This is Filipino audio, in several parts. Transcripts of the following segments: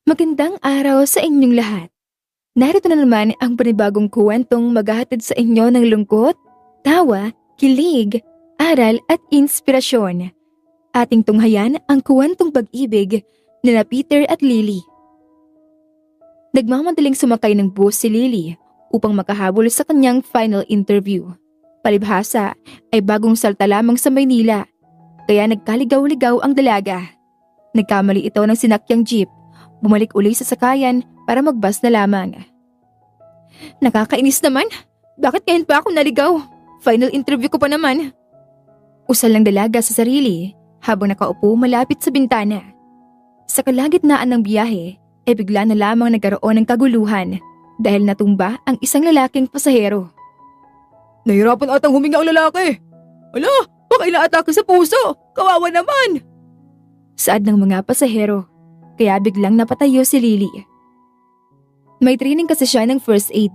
Magandang araw sa inyong lahat. Narito na naman ang panibagong kwentong maghahatid sa inyo ng lungkot, tawa, kilig, aral at inspirasyon. Ating tunghayan ang kwentong pag-ibig nila Peter at Lily. Nagmamadaling sumakay ng bus si Lily upang makahabol sa kanyang final interview. Palibhasa ay bagong salta lamang sa Maynila, kaya nagkaligaw-ligaw ang dalaga. Nagkamali ito ng sinakyang jeep. Bumalik uli sa sakayan para magbus na lamang. Nakakainis naman. Bakit ngayon pa ako naligaw? Final interview ko pa naman. Usal ng dalaga sa sarili habang nakaupo malapit sa bintana. Sa kalagitnaan ng biyahe ay bigla na lamang nagkaroon ng kaguluhan dahil natumba ang isang lalaking pasahero. Nahirapan atang huminga ang lalaki. Ala, baka inaatake sa puso. Kawawa naman. Saad ng mga pasahero. Kaya biglang napatayo si Lily. May training kasi siya ng first aid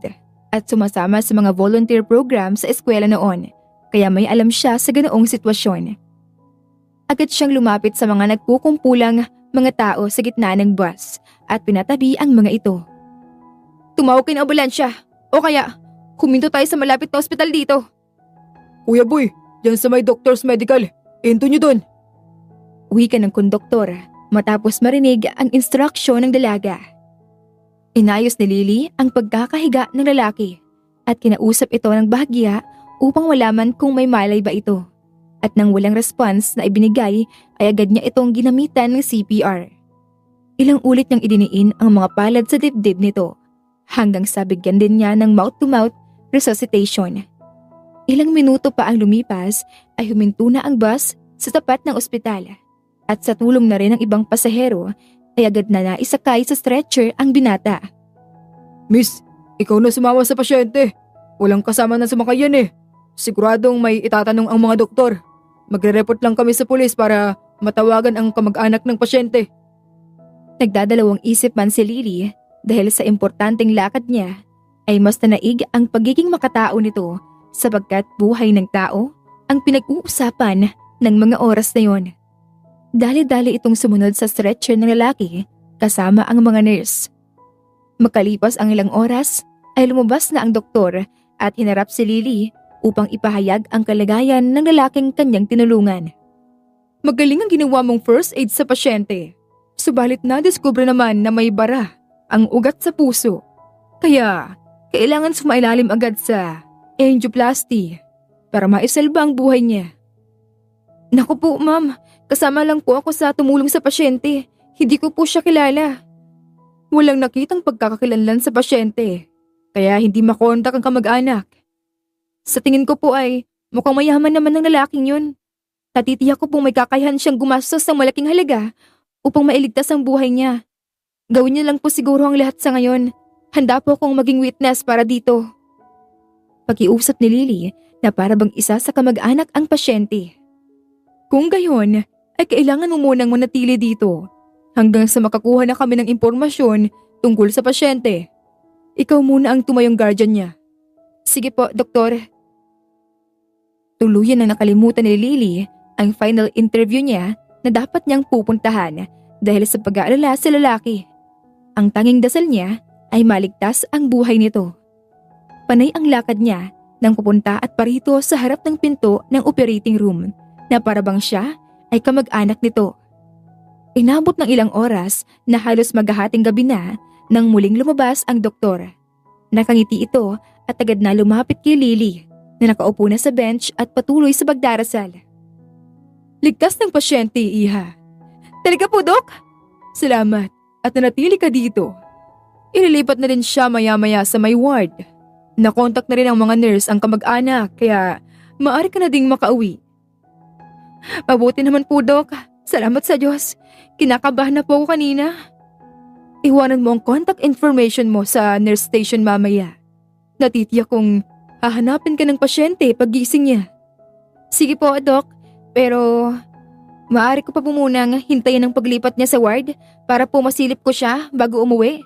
at sumasama sa mga volunteer program sa eskwela noon, kaya may alam siya sa ganoong sitwasyon. Agad siyang lumapit sa mga nagkukumpulang mga tao sa gitna ng bus at pinatabi ang mga ito. Tumawag kayo ng ambulansya o kaya huminto tayo sa malapit na ospital dito. Kuya Boy, dyan sa may doctor's medical. Into nyo dun. Uwi ka ng konduktor matapos marinig ang instruksyon ng dalaga. Inayos ni Lily ang pagkakahiga ng lalaki at kinausap ito ng bahagya upang malaman kung may malay ba ito. At nang walang response na ibinigay ay agad niya itong ginamitan ng CPR. Ilang ulit niyang idiniin ang mga palad sa dibdib nito hanggang sa bigyan din niya ng mouth-to-mouth resuscitation. Ilang minuto pa ang lumipas ay huminto na ang bus sa tapat ng ospital. At sa tulong na rin ng ibang pasahero ay agad na naisakay sa stretcher ang binata. Miss, ikaw na sumama sa pasyente. Walang kasama na sumakayan eh. Siguradong may itatanong ang mga doktor. Magre-report lang kami sa pulis para matawagan ang kamag-anak ng pasyente. Nagdadalawang isip man si Lily dahil sa importanteng lakad niya ay mas nanaig ang pagiging makatao nito sapagkat buhay ng tao ang pinag-uusapan ng mga oras na yon. Dali-dali itong sumunod sa stretcher ng lalaki kasama ang mga nurse. Makalipas ang ilang oras ay lumabas na ang doktor at hinarap si Lily upang ipahayag ang kalagayan ng lalaking kanyang tinulungan. Magaling ang ginawa mong first aid sa pasyente. Subalit na-discover naman na may bara ang ugat sa puso. Kaya kailangan sumailalim agad sa angioplasty para maisalba ang buhay niya. Naku po ma'am, kasama lang po ako sa tumulong sa pasyente. Hindi ko po siya kilala. Walang nakitang pagkakakilanlan sa pasyente, kaya hindi makontak ang kamag-anak. Sa tingin ko po ay mukhang mayaman naman ng lalaking yun. Natitiyak ko pong may kakayahan siyang gumastos ng malaking halaga upang mailigtas ang buhay niya. Gawin niya lang po siguro ang lahat sa ngayon. Handa po akong maging witness para dito. Pakiusap ni Lily na para bang isa sa kamag-anak ang pasyente. Kung gayon, ay kailangan mo munang manatili dito hanggang sa makakuha na kami ng impormasyon tungkol sa pasyente. Ikaw muna ang tumayong guardian niya. Sige po, doktor. Tuluyan na nakalimutan ni Lily ang final interview niya na dapat niyang pupuntahan dahil sa pag-aalala sa lalaki. Ang tanging dasal niya ay maligtas ang buhay nito. Panay ang lakad niya nang pupunta at parito sa harap ng pinto ng operating room na parabang siya ay kamag-anak nito. Inabot ng ilang oras na halos maghahating gabi na nang muling lumabas ang doktor. Nakangiti ito at agad na lumapit kay Lily na nakaupo na sa bench at patuloy sa pagdarasal. Ligtas ng pasyente, iha. Talaga po, Dok? Salamat at nanatili ka dito. Ililipat na rin siya maya-maya sa may ward. Nakontak na rin ang mga nurse ang kamag-anak kaya maaari ka na ding makauwi. Mabuti naman po, Dok. Salamat sa Diyos. Kinakabahan na po ako kanina. Iwanan mo ang contact information mo sa nurse station mamaya. Natitiyak kong hahanapin ka ng pasyente pag gising niya. Sige po, Dok. Pero maaari ko pa po munang hintayin ang paglipat niya sa ward para po masilip ko siya bago umuwi.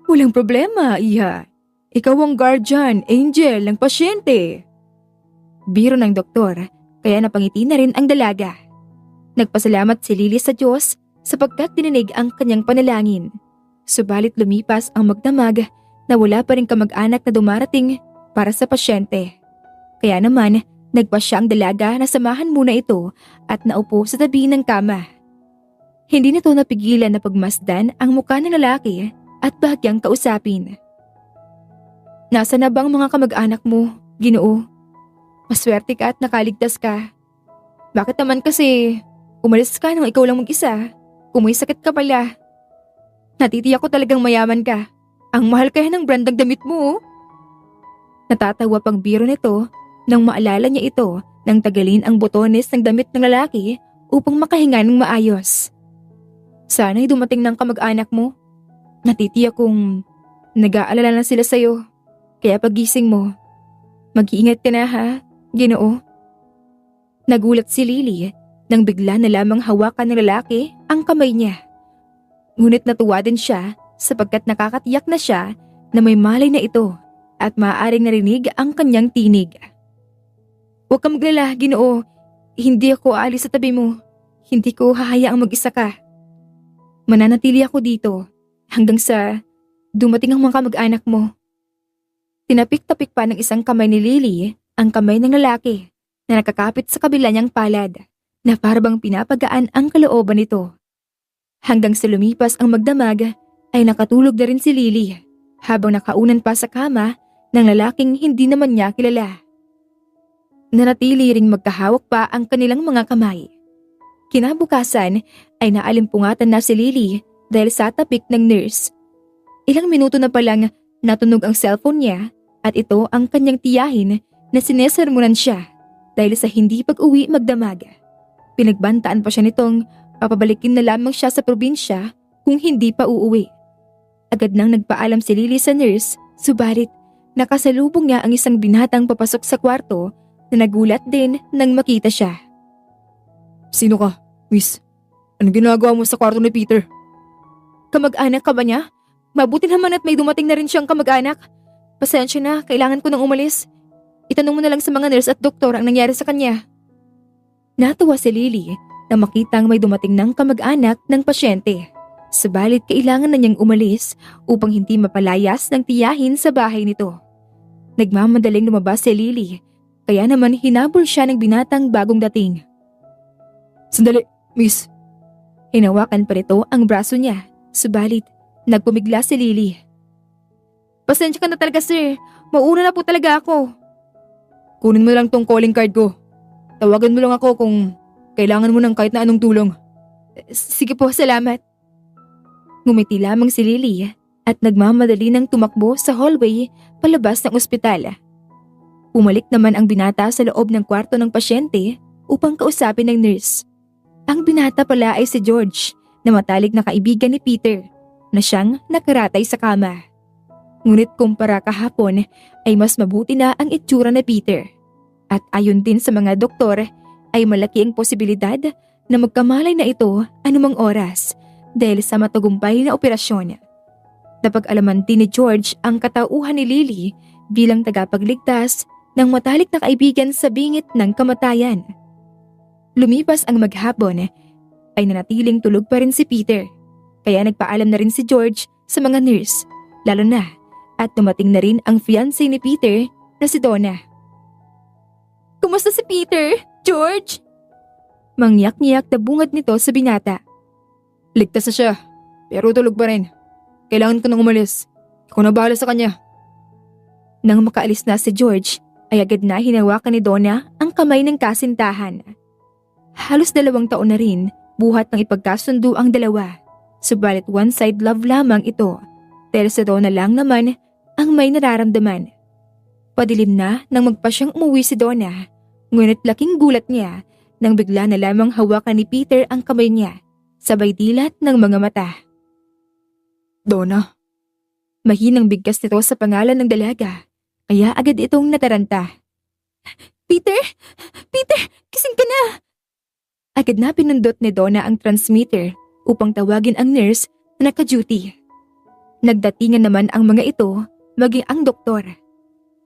Walang problema, iha. Ikaw ang guardian, angel ng pasyente. Biro ng doktor. Kaya napangiti na rin ang dalaga. Nagpasalamat si Lily sa Diyos sapagkat dininig ang kanyang panalangin. Subalit lumipas ang magdamag na wala pa rin kamag-anak na dumarating para sa pasyente. Kaya naman, nagpasya ang dalaga na samahan muna ito at naupo sa tabi ng kama. Hindi nito napigilan na pagmasdan ang mukha ng lalaki at bahagyang kausapin. Nasaan na bang mga kamag-anak mo, Ginoo? Maswerte ka at nakaligtas ka. Bakit naman kasi umalis ka nang ikaw lang mag-isa kung may sakit ka pala? Natitiyak ko talagang mayaman ka. Ang mahal kaya ng brandang damit mo. Natatawa pang biro nito nang maalala niya ito nang tagalin ang botones ng damit ng lalaki upang makahinga ng maayos. Sana'y dumating ng kamag-anak mo. Natitiyak kong nag-aalala na sila sa'yo. Kaya pagising mo, mag-iingat ka na ha, Ginoo. Nagulat si Lily nang bigla na lamang hawakan ng lalaki ang kamay niya. Ngunit natuwa din siya sapagkat nakakatiyak na siya na may malay na ito at maaaring narinig ang kanyang tinig. Huwag kang maglala, Ginoo. Hindi ako aalis sa tabi mo. Hindi ko hahayaang mag-isa ka. Mananatili ako dito hanggang sa dumating ang mga kamag-anak mo. Tinapik-tapik pa ng isang kamay ni Lily ang kamay ng lalaki na nakakapit sa kabila niyang palad na parabang pinapagaan ang kalooban nito. Hanggang sa lumipas ang magdamag ay nakatulog na rin si Lily habang nakaunan pa sa kama ng lalaking hindi naman niya kilala. Nanatili ring magkahawak pa ang kanilang mga kamay. Kinabukasan ay naalimpungatan na si Lily dahil sa tapik ng nurse. Ilang minuto na palang natunog ang cellphone niya at ito ang kanyang tiyahin na sinesermonan siya dahil sa hindi pag-uwi magdamag. Pinagbantaan pa siya nitong papabalikin na lamang siya sa probinsya kung hindi pa uuwi. Agad nang nagpaalam si Lily sa nurse, subalit nakasalubong niya ang isang binatang papasok sa kwarto na nagulat din nang makita siya. Sino ka, miss? Anong ginagawa mo sa kwarto ni Peter? Kamag-anak ka ba niya? Mabuti naman at may dumating na rin siyang kamag-anak. Pasensya na, kailangan ko nang umalis. Itanong mo na lang sa mga nurse at doktor ang nangyari sa kanya. Natuwa si Lily na makitang may dumating ng kamag-anak ng pasyente. Subalit kailangan na niyang umalis upang hindi mapalayas ng tiyahin sa bahay nito. Nagmamadaling lumabas si Lily, kaya naman hinabol siya ng binatang bagong dating. Sandali, miss. Hinawakan pa nito ang braso niya, subalit nagpumigla si Lily. Pasensya ka na talaga sir, mauna na po talaga ako. Kunin mo lang tong calling card ko. Tawagan mo lang ako kung kailangan mo ng kahit na anong tulong. Sige po, salamat. Ngumiti lamang si Lily at nagmamadali ng tumakbo sa hallway palabas ng ospital. Pumalik naman ang binata sa loob ng kwarto ng pasyente upang kausapin ng nurse. Ang binata pala ay si George na matalik na kaibigan ni Peter na siyang nakaratay sa kama. Ngunit kumpara kahapon ay mas mabuti na ang itsura ni Peter. At ayon din sa mga doktor ay malaki ang posibilidad na magkamalay na ito anumang oras dahil sa matagumpay na operasyon. Napag-alaman din ni George ang katauhan ni Lily bilang tagapagligtas ng matalik na kaibigan sa bingit ng kamatayan. Lumipas ang maghapon ay nanatiling tulog pa rin si Peter kaya nagpaalam na rin si George sa mga nurse lalo na at dumating na rin ang fiancé ni Peter na si Donna. Kumusta si Peter, George? Mangyak-nyak na bungad nito sa binata. Ligtas na siya, pero tulog pa rin. Kailangan ko nang umalis. Ikaw na bahala sa kanya. Nang makaalis na si George, ay agad na hinawakan ni Donna ang kamay ng kasintahan. Halos 2 taon na rin, buhat ng ipagkasundo ang dalawa. Subalit one-side love lamang ito. Dahil sa Donna lang naman ang may nararamdaman. Padilim na nang magpasyang umuwi si Donna, ngunit laking gulat niya nang bigla na lamang hawakan ni Peter ang kamay niya, sabay dilat ng mga mata. Donna. Mahinang bigkas nito sa pangalan ng dalaga, kaya agad itong nataranta. Peter! Peter! Kising ka na! Agad na pinundot ni Donna ang transmitter upang tawagin ang nurse na naka-duty. Nagdatingan naman ang mga ito, maging ang doktor.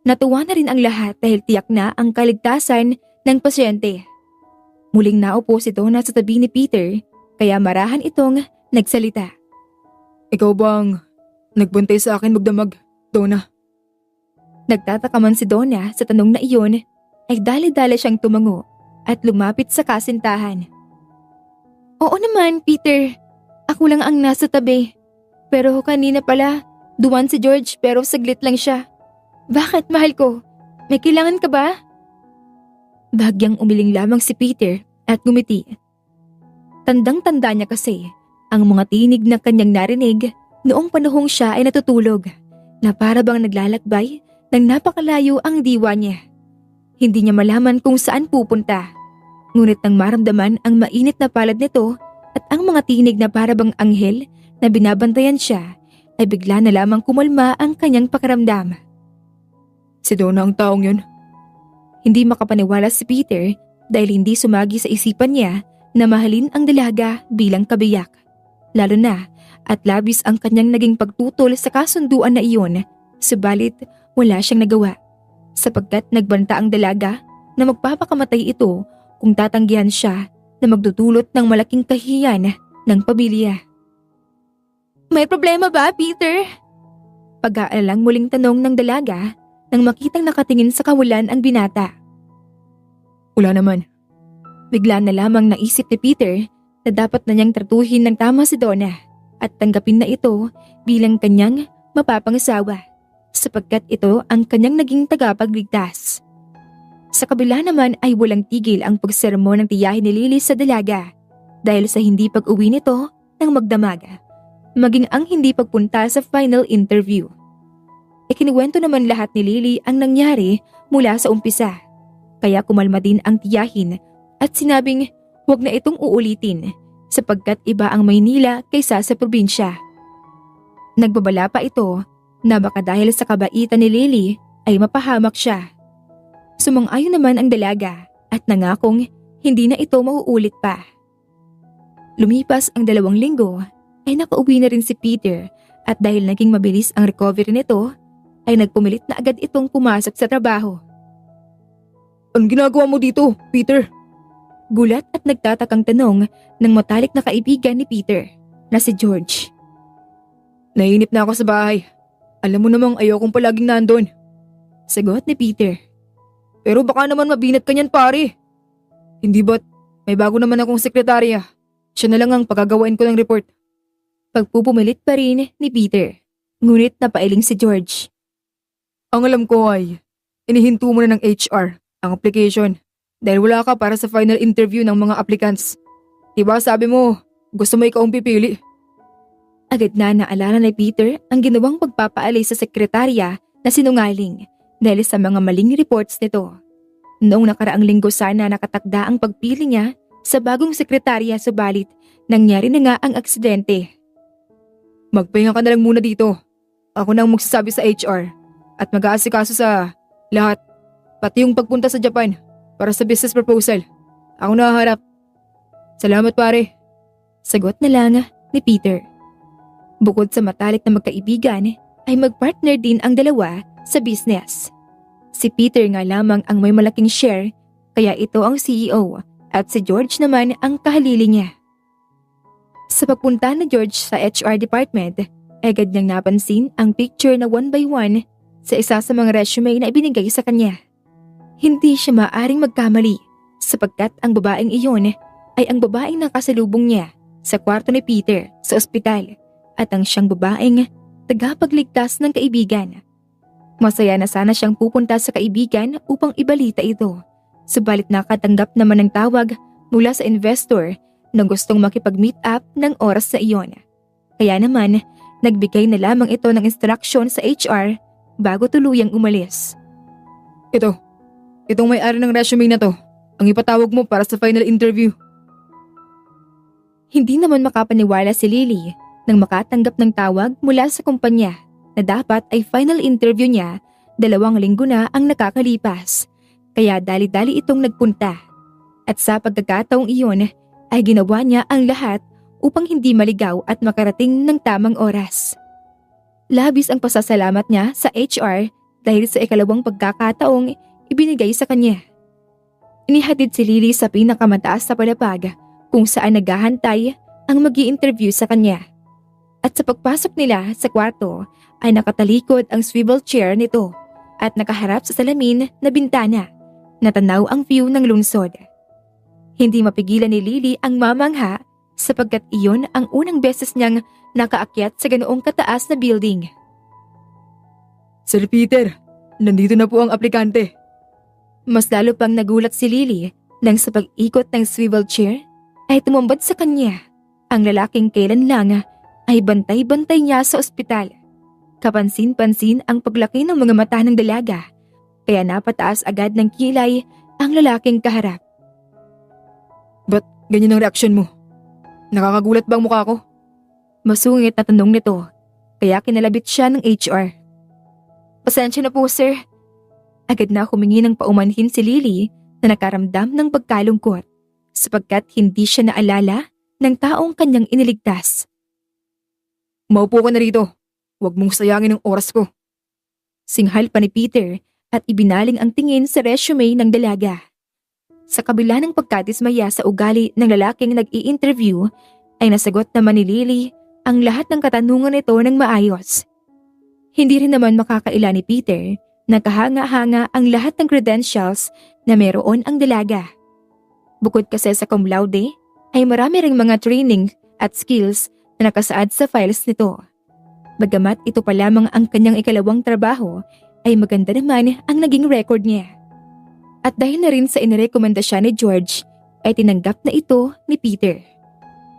Natuwa na rin ang lahat dahil tiyak na ang kaligtasan ng pasyente. Muling naupo si Donna sa tabi ni Peter, kaya marahan itong nagsalita. Ikaw bang nagbantay sa akin magdamag, Donna? Nagtataka man si Donna sa tanong na iyon ay dali-dali siyang tumango at lumapit sa kasintahan. Oo naman, Peter. Ako lang ang nasa tabi. Pero kanina pala, duwan si George pero saglit lang siya. Bakit, mahal ko? May kailangan ka ba? Bahagyang umiling lamang si Peter at ngumiti. Tandang-tanda niya kasi ang mga tinig na kanyang narinig noong panahong siya ay natutulog na para bang naglalakbay ng napakalayo ang diwa niya. Hindi niya malaman kung saan pupunta. Ngunit nang maramdaman ang mainit na palad nito at ang mga tinig na para bang anghel na binabantayan siya, ay bigla na lamang kumalma ang kanyang pakiramdam. Si Donna ang taong yun. Hindi makapaniwala si Peter dahil hindi sumagi sa isipan niya na mahalin ang dalaga bilang kabiyak. Lalo na at labis ang kanyang naging pagtutol sa kasunduan na iyon, subalit wala siyang nagawa sapagkat nagbanta ang dalaga na magpapakamatay ito kung tatanggihan siya na magdudulot ng malaking kahiyan ng pamilya. May problema ba, Peter? Pag-aalalang muling tanong ng dalaga nang makitang nakatingin sa kawalan ang binata. Wala naman. Bigla na lamang naisip ni Peter na dapat na niyang tratuhin ng tama si Donna at tanggapin na ito bilang kanyang mapapangasawa sapagkat ito ang kanyang naging tagapagligtas. Sa kabila naman ay walang tigil ang pagsermon ng tiyahin ni Lily sa dalaga dahil sa hindi pag-uwi nito ng magdamag, maging ang hindi pagpunta sa final interview. Ikinuwento naman lahat ni Lily ang nangyari mula sa umpisa, kaya kumalma din ang tiyahin at sinabing huwag na itong uulitin sapagkat iba ang Maynila kaysa sa probinsya. Nagbabala pa ito na baka dahil sa kabaitan ni Lily ay mapahamak siya. Sumang-ayon naman ang dalaga at nangakong hindi na ito mauulit pa. Lumipas ang 2 linggo ay nakauwi na rin si Peter at dahil naging mabilis ang recovery nito ay nagpumilit na agad itong pumasok sa trabaho. Anong ginagawa mo dito, Peter? Gulat at nagtatakang tanong ng matalik na kaibigan ni Peter na si George. Naiinip na ako sa bahay. Alam mo namang ayokong palaging nandun. Sagot ni Peter. Pero baka naman mabinat ka niyan, pare. Hindi ba't may bago naman akong sekretarya? Siya na lang ang pagagawain ko ng report. Pagpupumilit pa rin ni Peter. Ngunit napailing si George. Ang alam ko ay inihinto mo na ng HR ang application dahil wala ka para sa final interview ng mga applicants. Diba sabi mo, gusto mo ikaw ang pipili? Agad na naalala ni Peter ang ginawang pagpapaalay sa sekretarya na sinungaling dahil sa mga maling reports nito. Noong nakaraang linggo sana nakatakda ang pagpili niya sa bagong sekretarya subalit nangyari na nga ang aksidente. Magpahinga ka na lang muna dito. Ako na ang magsasabi sa HR at mag-aasikaso sa lahat, pati yung pagpunta sa Japan para sa business proposal. Ako na haharap. Salamat, pare. Sagot na lang ni Peter. Bukod sa matalik na magkaibigan ay magpartner din ang dalawa sa business. Si Peter nga lamang ang may malaking share kaya ito ang CEO at si George naman ang kahalili niya. Sa pagpunta ni George sa HR department, agad niyang napansin ang picture na 1 by 1 sa isa sa mga resume na ibinigay sa kanya. Hindi siya maaring magkamali sapagkat ang babaeng iyon ay ang babaeng nakasalubong niya sa kwarto ni Peter sa ospital at ang siyang babaeng tagapagligtas ng kaibigan. Masaya na sana siyang pupunta sa kaibigan upang ibalita ito, subalit nakatanggap naman ng tawag mula sa investor na gustong makipag-meet up ng oras na iyon. Kaya naman, nagbigay na lamang ito ng instruction sa HR bago tuluyang umalis. Itong may-ari ng resume na to, ang ipatawag mo para sa final interview. Hindi naman makapaniwala si Lily nang makatanggap ng tawag mula sa kumpanya na dapat ay final interview niya 2 linggo na ang nakakalipas. Kaya dali-dali itong nagpunta. At sa pagkakataong iyon ay ginawa niya ang lahat upang hindi maligaw at makarating ng tamang oras. Labis ang pasasalamat niya sa HR dahil sa ikalawang pagkakataong ibinigay sa kanya. Inihatid si Lily sa pinakamataas sa palapag kung saan naghahantay ang mag-i-interview sa kanya. At sa pagpasok nila sa kwarto ay nakatalikod ang swivel chair nito at nakaharap sa salamin na bintana na tanaw ang view ng lungsod. Hindi mapigilan ni Lily ang mamangha sapagkat iyon ang unang beses niyang nakaakyat sa ganoong kataas na building. Sir Peter, nandito na po ang aplikante. Mas lalo pang nagulat si Lily nang sa pag-ikot ng swivel chair ay tumambad sa kanya ang lalaking kailan lang ay bantay-bantay niya sa ospital. Kapansin-pansin ang paglaki ng mga mata ng dalaga kaya napataas agad ng kilay ang lalaking kaharap. Ba't ganyan ang reaksyon mo? Nakakagulat ba ang mukha ko? Masungit na tanong nito kaya kinalabit siya ng HR. Pasensya na po sir. Agad na humingi ng paumanhin si Lily na nakaramdam ng pagkalungkot sapagkat hindi siya naalala ng taong kanyang iniligtas. Maupo ka na rito. Huwag mong sayangin ang oras ko. Singhal pa ni Peter at ibinaling ang tingin sa resume ng dalaga. Sa kabila ng pagkadismaya sa ugali ng lalaking nag-i-interview ay nasagot naman ni Lily ang lahat ng katanungan nito ng maayos. Hindi rin naman makakaila ni Peter na kahanga-hanga ang lahat ng credentials na meron ang dalaga. Bukod kasi sa cum laude, ay marami ring mga training at skills na nakasaad sa files nito. Bagamat ito pa lamang ang kanyang ikalawang trabaho, ay maganda naman ang naging record niya. At dahil na rin sa inirekomendasya ni George, ay tinanggap na ito ni Peter.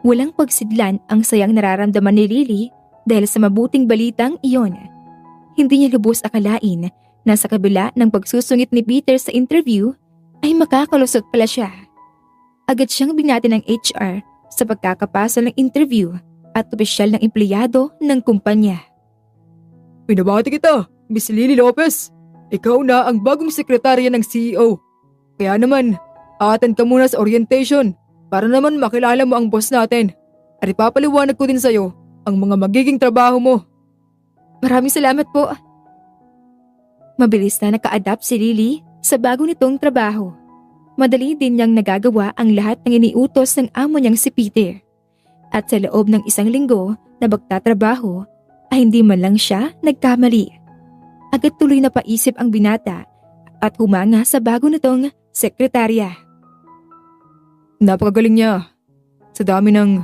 Walang pagsidlan ang sayang nararamdaman ni Lily dahil sa mabuting balitang iyon. Hindi niya lubos akalain na sa kabila ng pagsusungit ni Peter sa interview, ay makakalusot pala siya. Agad siyang binati ng HR sa pagkakapasa ng interview at opisyal ng empleyado ng kumpanya. Pinabati kita, Miss Lily Lopez. Ikaw na ang bagong sekretarya ng CEO. Kaya naman, attend ka muna sa orientation para naman makilala mo ang boss natin. At ipapaliwanag ko din sa'yo ang mga magiging trabaho mo. Maraming salamat po. Mabilis na naka-adapt si Lily sa bago nitong trabaho. Madali din niyang nagagawa ang lahat ng iniutos ng amo niyang si Peter. At sa loob ng isang linggo na magtatrabaho ay hindi man lang siya nagkamali. Agad tuloy na paisip ang binata at humanga sa bago nitong sekretarya. Napakagaling niya. Sa dami ng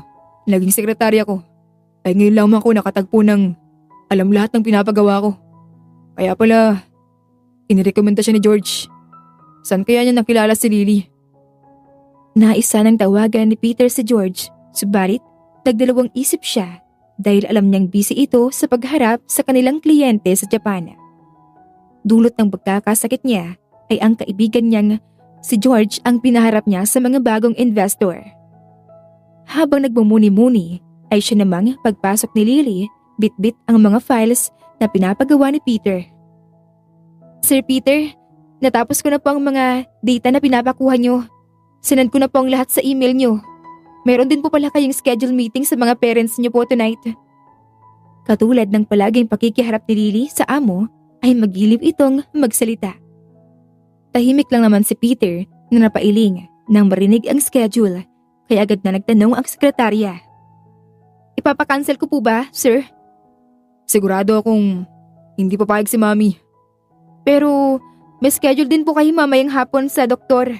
naging sekretarya ko, ay ngayon lang ako nakatagpo ng alam lahat ng pinapagawa ko. Kaya pala, inirekomenda siya ni George. Saan kaya niya nakilala si Lily? Naisa ng tawagan ni Peter si George, subalit nagdalawang isip siya dahil alam niyang busy ito sa pagharap sa kanilang kliyente sa Japan. Dulot ng pagkakasakit niya ay ang kaibigan niyang si George ang pinaharap niya sa mga bagong investor. Habang nagmumuni-muni ay siya namang pagpasok ni Lily, bit-bit ang mga files na pinapagawa ni Peter. Sir Peter, natapos ko na po ang mga data na pinapakuha niyo. Sinend ko na po ang lahat sa email niyo. Meron din po pala kayong schedule meeting sa mga parents niyo po tonight. Katulad ng palaging pakikiharap ni Lily sa amo, ay magilib itong magsalita. Tahimik lang naman si Peter na napailing nang marinig ang schedule, kaya agad na nagtanong ang sekretarya. Ipapakancel ko po ba, sir? Sigurado akong hindi papayag si Mami. Pero may schedule din po kayo mamayang hapon sa doktor.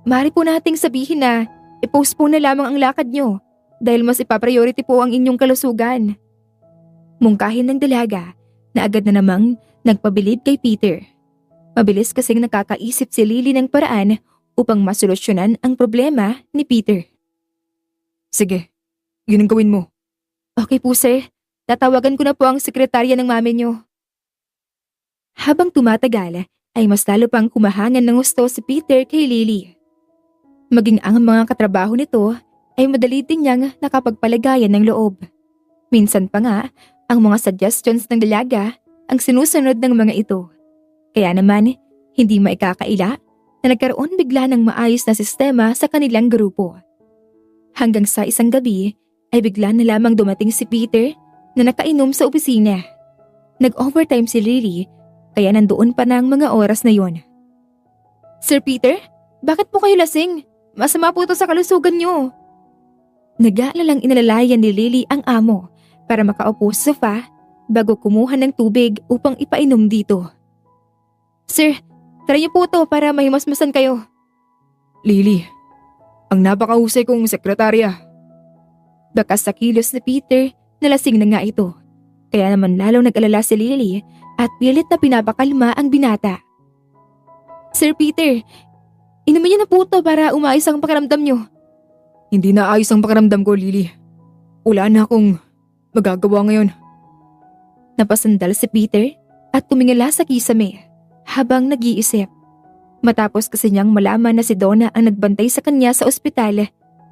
Maaari po nating sabihin na i-postpone na lamang ang lakad nyo dahil mas ipapriority po ang inyong kalusugan. Mungkahin ng dalaga na agad na namang nagpabilib kay Peter. Mabilis kasing nakakaisip si Lily ng paraan upang masolusyonan ang problema ni Peter. Sige, yun ang gawin mo. Okay po sir, tatawagan ko na po ang sekretarya ng mami nyo. Habang tumatagal ay mas lalo pang kumahangan ng gusto si Peter kay Lily. Maging ang mga katrabaho nito ay madali din niyang nakapagpalagayan ng loob. Minsan pa nga, ang mga suggestions ng dalaga ang sinusunod ng mga ito. Kaya naman, hindi maikakaila na nagkaroon bigla ng maayos na sistema sa kanilang grupo. Hanggang sa isang gabi ay bigla na lamang dumating si Peter na nakainom sa opisina. Nag-overtime si Lily kaya nandoon pa na ang mga oras na yon. Sir Peter, bakit po kayo lasing? Masama po ito sa kalusugan niyo. Nag-aalalang inalalayan ni Lily ang amo para makaupo sa sofa bago kumuha ng tubig upang ipainom dito. Sir, try niyo po to para mahimasmasan kayo. Lily, ang napakahusay kong sekretarya. Bakas sa kilos ni Peter na lasing na nga ito. Kaya naman lalong nag-alala si Lily at pilit na pinapakalma ang binata. Sir Peter, inumin niyo na po to para umayos ang pakiramdam niyo. Hindi na ayos ang pakiramdam ko, Lily. Wala na akong magagawa ngayon. Napasandal si Peter at tumingala sa kisame habang nag-iisip. Matapos kasi niyang malaman na si Donna ang nagbantay sa kanya sa ospital,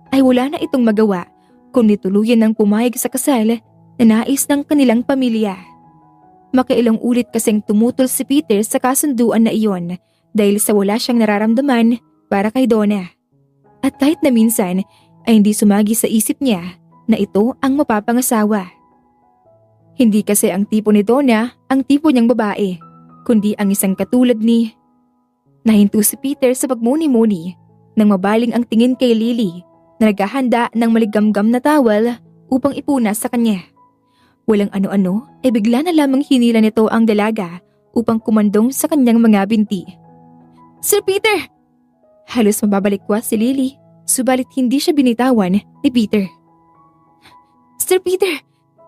ay wala na itong magawa kundi tuluyan ng pumayag sa kasal na nais ng kanilang pamilya. Makailang ulit kasing tumutol si Peter sa kasunduan na iyon dahil sa wala siyang nararamdaman para kay Donna. At kahit na minsan ay hindi sumagi sa isip niya na ito ang mapapangasawa. Hindi kasi ang tipo ni Donna ang tipo niyang babae, kundi ang isang katulad ni... Nahinto si Peter sa pagmuni-muni nang mabaling ang tingin kay Lily na naghahanda ng maligamgam na towel upang ipunas sa kanya. Walang ano-ano ay bigla na lamang hinila nito ang dalaga upang kumandong sa kanyang mga binti. Sir Peter! Halos mababalikwas si Lily, subalit hindi siya binitawan ni Peter. Sir Peter,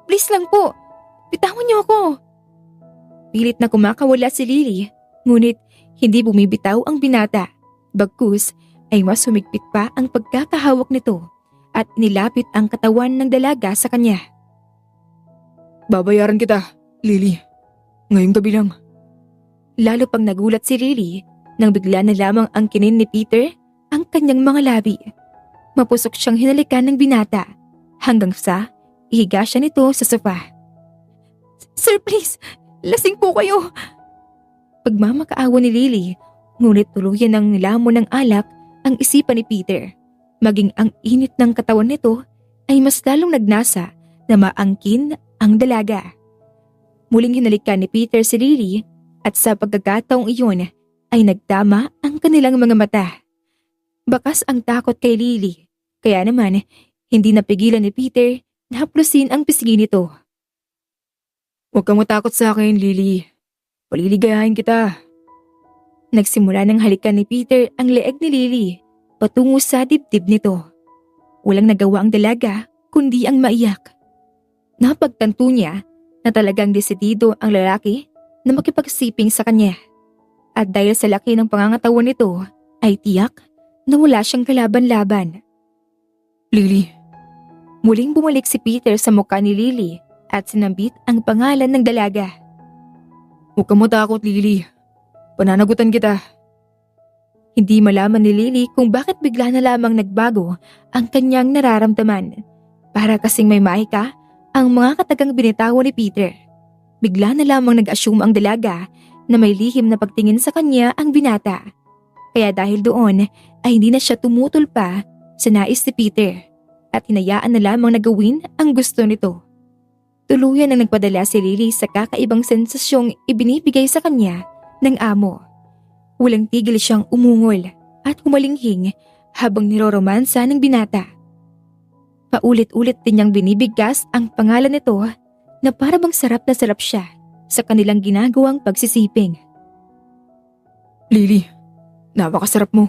please lang po, bitawan niyo ako. Pilit na kumakawala si Lily, ngunit hindi bumibitaw ang binata. Bagkus ay mas humigpit pa ang pagkakahawak nito at nilapit ang katawan ng dalaga sa kanya. Babayaran kita, Lily. Ngayong gabi lang. Lalo pang nagulat si Lily nang bigla na lamang ang kinin ni Peter ang kanyang mga labi. Mapusok siyang hinalikan ng binata hanggang sa ihiga siya nito sa sofa. Sir, please! Lasing po kayo! Pagmamakaawa ni Lily, ngunit tuluyan ng nilamon ng alak ang isipan ni Peter. Maging ang init ng katawan nito ay mas lalong nagnasa na maangkin ang dalaga. Muling hinalikan ni Peter si Lily at sa pagkakataong iyon ay nagtama ang kanilang mga mata. Bakas ang takot kay Lily, kaya naman hindi napigilan ni Peter na haplusin ang pisngi nito. Huwag kang matakot sa akin, Lily. Paliligayahin kita. Nagsimula ng halikan ni Peter ang leeg ni Lily patungo sa dibdib nito. Walang nagawa ang dalaga kundi ang maiyak. Napagtanto niya na talagang desidido ang lalaki na makipagsiping sa kanya. At dahil sa laki ng pangangatawan nito ay tiyak na wala siyang kalaban-laban. Lily. Muling bumalik si Peter sa mukha ni Lily at sinambit ang pangalan ng dalaga. Huwag kang matakot, Lily. Pananagutan kita. Hindi malaman ni Lily kung bakit bigla na lamang nagbago ang kanyang nararamdaman. Para kasing may mahika ang mga katagang binitawan ni Peter. Bigla na lamang nag-assume ang dalaga na may lihim na pagtingin sa kanya ang binata. Kaya dahil doon ay hindi na siya tumutol pa sa nais ni Peter at hinayaan na lamang na gawin ang gusto nito. Tuluyan ang nagpadala si Lily sa kakaibang sensasyong ibinibigay sa kanya ng amo. Walang tigil siyang umungol at humalinghing habang niroromansa ng binata. Paulit-ulit din niyang binibigkas ang pangalan nito na parabang sarap na sarap siya sa kanilang ginagawang pagsisiping. Lily, napakasarap mo.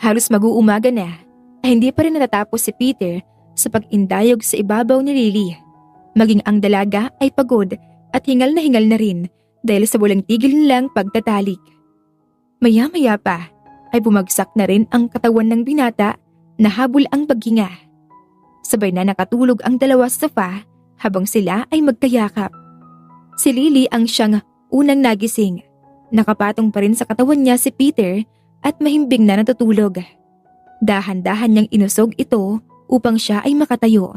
Halos mag-uumaga na ay hindi pa rin natatapos si Peter sa pag-indayog sa ibabaw ni Lily. Maging ang dalaga ay pagod at hingal na rin dahil sa walang tigil nilang pagtatalik. Maya-maya pa ay bumagsak na rin ang katawan ng binata na habol ang paghinga. Sabay na nakatulog ang dalawa sa sofa habang sila ay magkayakap. Si Lily ang siyang unang nagising. Nakapatong pa rin sa katawan niya si Peter at mahimbing na natutulog. Dahan-dahan niyang inusog ito upang siya ay makatayo.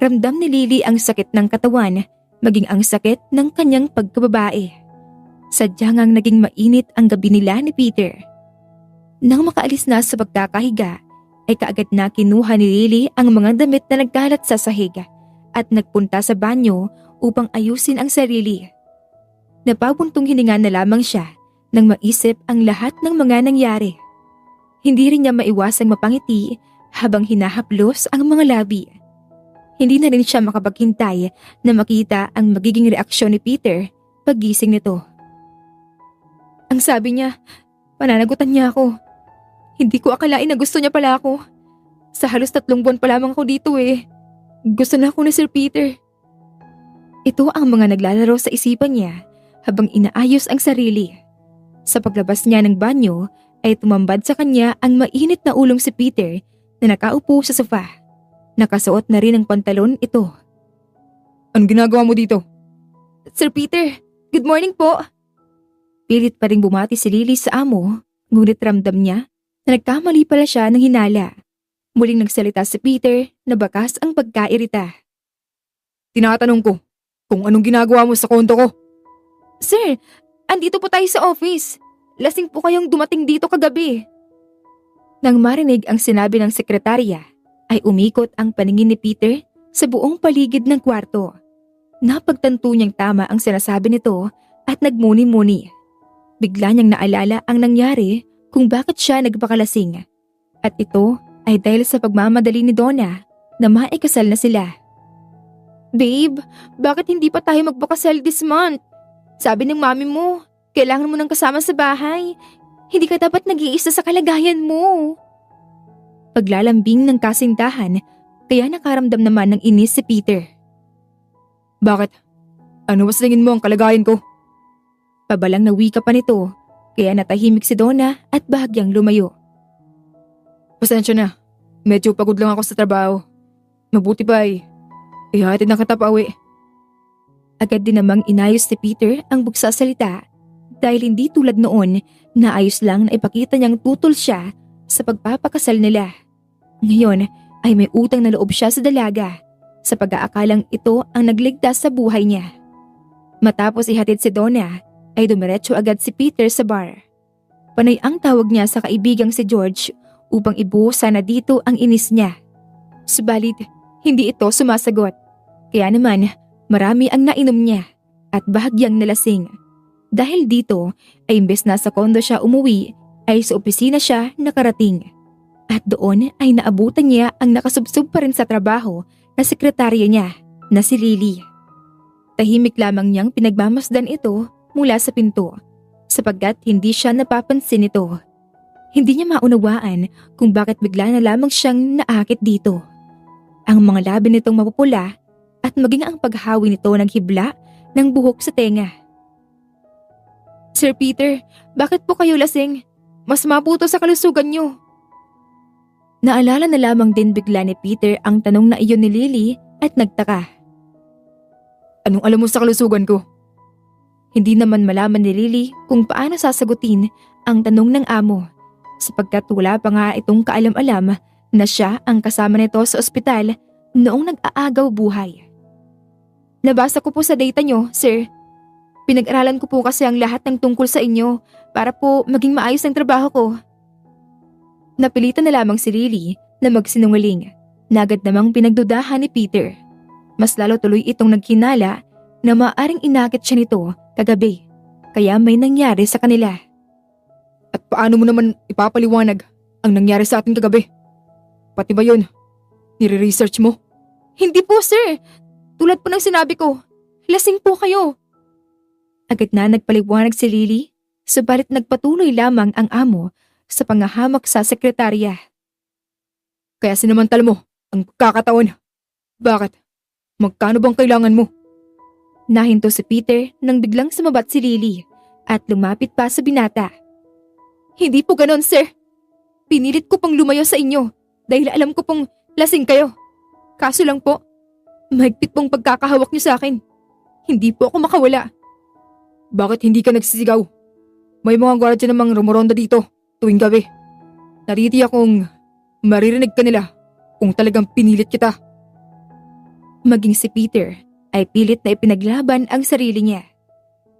Ramdam ni Lily ang sakit ng katawan, maging ang sakit ng kanyang pagkababae. Sadyang ngang naging mainit ang gabi nila ni Peter. Nang makaalis na sa pagkakahiga, ay kaagad na kinuha ni Lily ang mga damit na nagkalat sa sahig at nagpunta sa banyo upang ayusin ang sarili. Napabuntong hininga na lamang siya nang maisip ang lahat ng mga nangyari. Hindi rin niya maiwasang mapangiti habang hinahaplos ang mga labi. Hindi na rin siya makapaghintay na makita ang magiging reaksyon ni Peter paggising nito. Ang sabi niya, pananagutan niya ako. Hindi ko akalain na gusto niya pala ako. Sa halos 3 buwan pa lamang ako dito eh. Gusto na ako ni Sir Peter. Ito ang mga naglalaro sa isipan niya habang inaayos ang sarili. Sa paglabas niya ng banyo ay tumambad sa kanya ang mainit na ulong si Peter na nakaupo sa sofa. Nakasuot na rin ng pantalon ito. Anong ginagawa mo dito? Sir Peter, good morning po. Pilit pa rin bumati si Lily sa amo, ngunit ramdam niya na nagkamali pala siya ng hinala. Muling nagsalita si Peter na bakas ang pagkairita. Tinatanong ko kung anong ginagawa mo sa kondo ko. Sir, andito po tayo sa office. Lasing po kayong dumating dito kagabi. Nang marinig ang sinabi ng sekretarya, ay umikot ang paningin ni Peter sa buong paligid ng kwarto. Napagtanto niyang tama ang sinasabi nito at nagmuni-muni. Bigla niyang naalala ang nangyari kung bakit siya nagpakalasing. At ito ay dahil sa pagmamadali ni Donna na maikasal na sila. Babe, bakit hindi pa tayo magpakasal this month? Sabi ng mami mo, kailangan mo nang kasama sa bahay. Hindi ka dapat nag-iisa sa kalagayan mo. Paglalambing ng kasintahan, kaya nakaramdam naman ng inis si Peter. Bakit? Ano mas tingin mo ang kalagayan ko? Pabalang na wika pa nito, kaya natahimik si Donna at bahagyang lumayo. Pasensya na, medyo pagod lang ako sa trabaho. Mabuti pa ay, ihatid na kita pa uwi. Agad din namang inayos ni Peter ang bugsasalita dahil hindi tulad noon na ayos lang na ipakita niyang tutol siya sa pagpapakasal nila. Ngayon ay may utang na loob siya sa dalaga sa pag-aakalang ito ang nagligtas sa buhay niya. Matapos ihatid si Donna, ay dumiretso agad si Peter sa bar. Panay ang tawag niya sa kaibigang si George upang ibuhos sana dito ang inis niya. Subalit, hindi ito sumasagot. Kaya naman, marami ang nainom niya at bahagyang nalasing. Dahil dito ay imbes na sa kondo siya umuwi, ay sa opisina siya nakarating. At doon ay naabutan niya ang nakasubsob pa rin sa trabaho na sekretarya niya na si Lily. Tahimik lamang niyang pinagmamasdan ito mula sa pinto sapagkat hindi siya napapansin nito. Hindi niya maunawaan kung bakit bigla na lamang siyang naakit dito. Ang mga labi nitong mapupula at maging ang paghawi nito ng hibla ng buhok sa tenga. Sir Peter, bakit po kayo lasing? Mas mabuto sa kalusugan niyo. Naalala na lamang din bigla ni Peter ang tanong na iyon ni Lily at nagtaka. Anong alam mo sa kalusugan ko? Hindi naman malaman ni Lily kung paano sasagutin ang tanong ng amo sapagkat wala pa nga itong kaalam-alam na siya ang kasama nito sa ospital noong nag-aagaw buhay. Nabasa ko po sa data niyo, sir. Pinag-aralan ko po kasi ang lahat ng tungkol sa inyo para po maging maayos ang trabaho ko. Napilitan na lamang si Lily na magsinungaling na agad namang pinagdudahan ni Peter. Mas lalo tuloy itong naghinala na maaring inakit siya nito kagabi kaya may nangyari sa kanila. At paano mo naman ipapaliwanag ang nangyari sa atin kagabi? Pati ba yun? Nire-research mo? Hindi po sir, tulad po ng sinabi ko, lasing po kayo. Agad na nagpaliwanag si Lily, subalit nagpatuloy lamang ang amo sa pangahamak sa sekretarya. Kaya sinamantala mo ang pagkakataon. Bakit? Magkano bang kailangan mo? Nahinto si Peter nang biglang sumabat si Lily at lumapit pa sa binata. Hindi po ganon, sir. Pinilit ko pang lumayo sa inyo dahil alam ko pong lasing kayo. Kaso lang po, mahigpit pong pagkakahawak niyo sa akin. Hindi po ako makawala. Bakit hindi ka nagsisigaw? May mga gwardiya namang rumoronda dito tuwing gabi. Nariti akong maririnig ka nila kung talagang pinilit kita. Maging si Peter ay pilit na ipinaglaban ang sarili niya.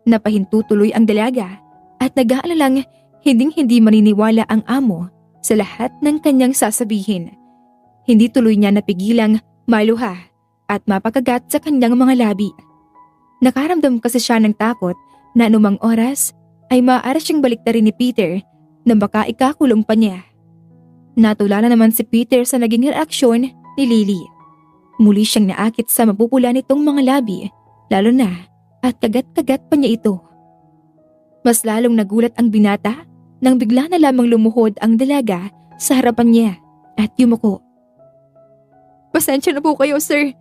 Napahinto tuloy ang dalaga at nag-aalalang hinding-hindi maniniwala ang amo sa lahat ng kanyang sasabihin. Hindi tuloy niya napigilang maluha at mapakagat sa kanyang mga labi. Nakaramdam kasi siya ng takot na anumang oras ay maaari siyang baliktarin ni Peter na baka ikakulong pa niya. Natulala naman si Peter sa naging reaksyon ni Lily. Muli siyang naakit sa mapupula nitong mga labi, lalo na at kagat-kagat pa niya ito. Mas lalong nagulat ang binata nang bigla na lamang lumuhod ang dalaga sa harapan niya at yumuko. Pasensya na po kayo, sir.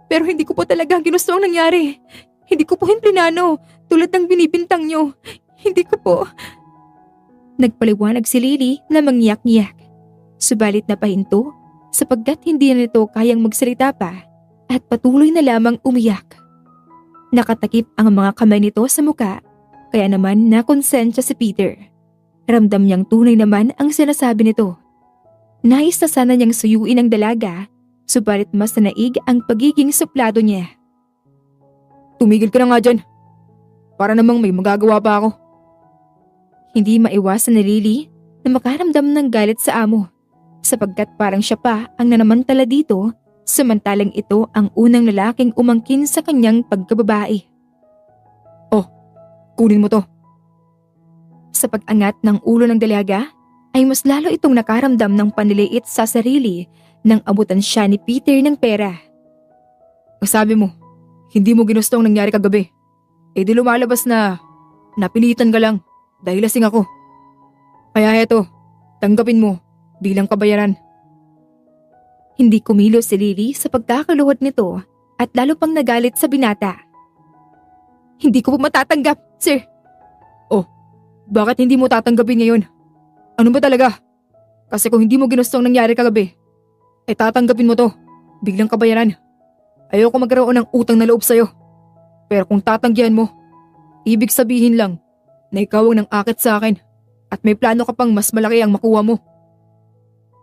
Pero hindi ko po talaga ginusto ang nangyari. Hindi ko po hinplinano tulad ng binibintang nyo. Hindi ko po. Nagpaliwanag si Lily na mangyak-nyak. Subalit napahinto sapagkat hindi na nito kayang magsalita pa at patuloy na lamang umiyak. Nakatakip ang mga kamay nito sa muka, kaya naman nakonsensya si Peter. Ramdam niyang tunay naman ang sinasabi nito. Nais na sana niyang suyuin ang dalaga, subalit mas naig ang pagiging suplado niya. Tumigil ka na nga dyan. Para namang may magagawa pa ako. Hindi maiwasan ni Lily na makaramdam ng galit sa amo, sapagkat parang siya pa ang nanamantala dito, samantalang ito ang unang lalaking umangkin sa kanyang pagkababae. Oh, kunin mo to. Sa pag-angat ng ulo ng dalaga, ay mas lalo itong nakaramdam ng panliliit sa sarili nang abutan siya ni Peter ng pera. Sabi mo, hindi mo ginusto ang nangyari kagabi. Eh di lumalabas na napilitan ka lang dahil lasing ako. Kaya heto, tanggapin mo bilang kabayaran. Hindi kumilos si Lily sa pagkakaluhod nito at lalo pang nagalit sa binata. Hindi ko po matatanggap, sir. Oh, bakit hindi mo tatanggapin ngayon? Ano ba talaga? Kasi kung hindi mo ginusto ang nangyari kagabi, ay tatanggapin mo to bilang kabayaran. Ayoko magkaroon ng utang na loob sa'yo. Pero kung tatanggihan mo, ibig sabihin lang na ikaw ang nang-akit sa akin at may plano ka pang mas malaki ang makuha mo.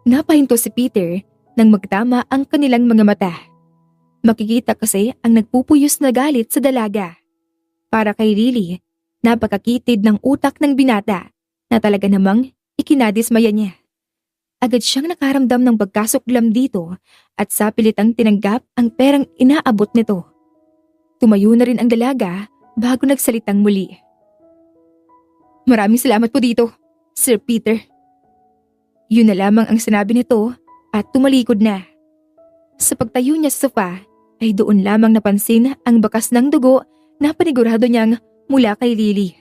Napahinto si Peter nang magtama ang kanilang mga mata. Makikita kasi ang nagpupuyos na galit sa dalaga. Para kay Lily, napakakitid ng utak ng binata na talaga namang ikinadismaya niya. Agad siyang nakaramdam ng pagkasuklam dito at sa pilitang tinanggap ang perang inaabot nito. Tumayo na rin ang dalaga bago nagsalitang muli. Maraming salamat po dito, Sir Peter. Yun na lamang ang sinabi nito at tumalikod na. Sa pagtayo niya sa sofa ay doon lamang napansin ang bakas ng dugo na panigurado niyang mula kay Lily.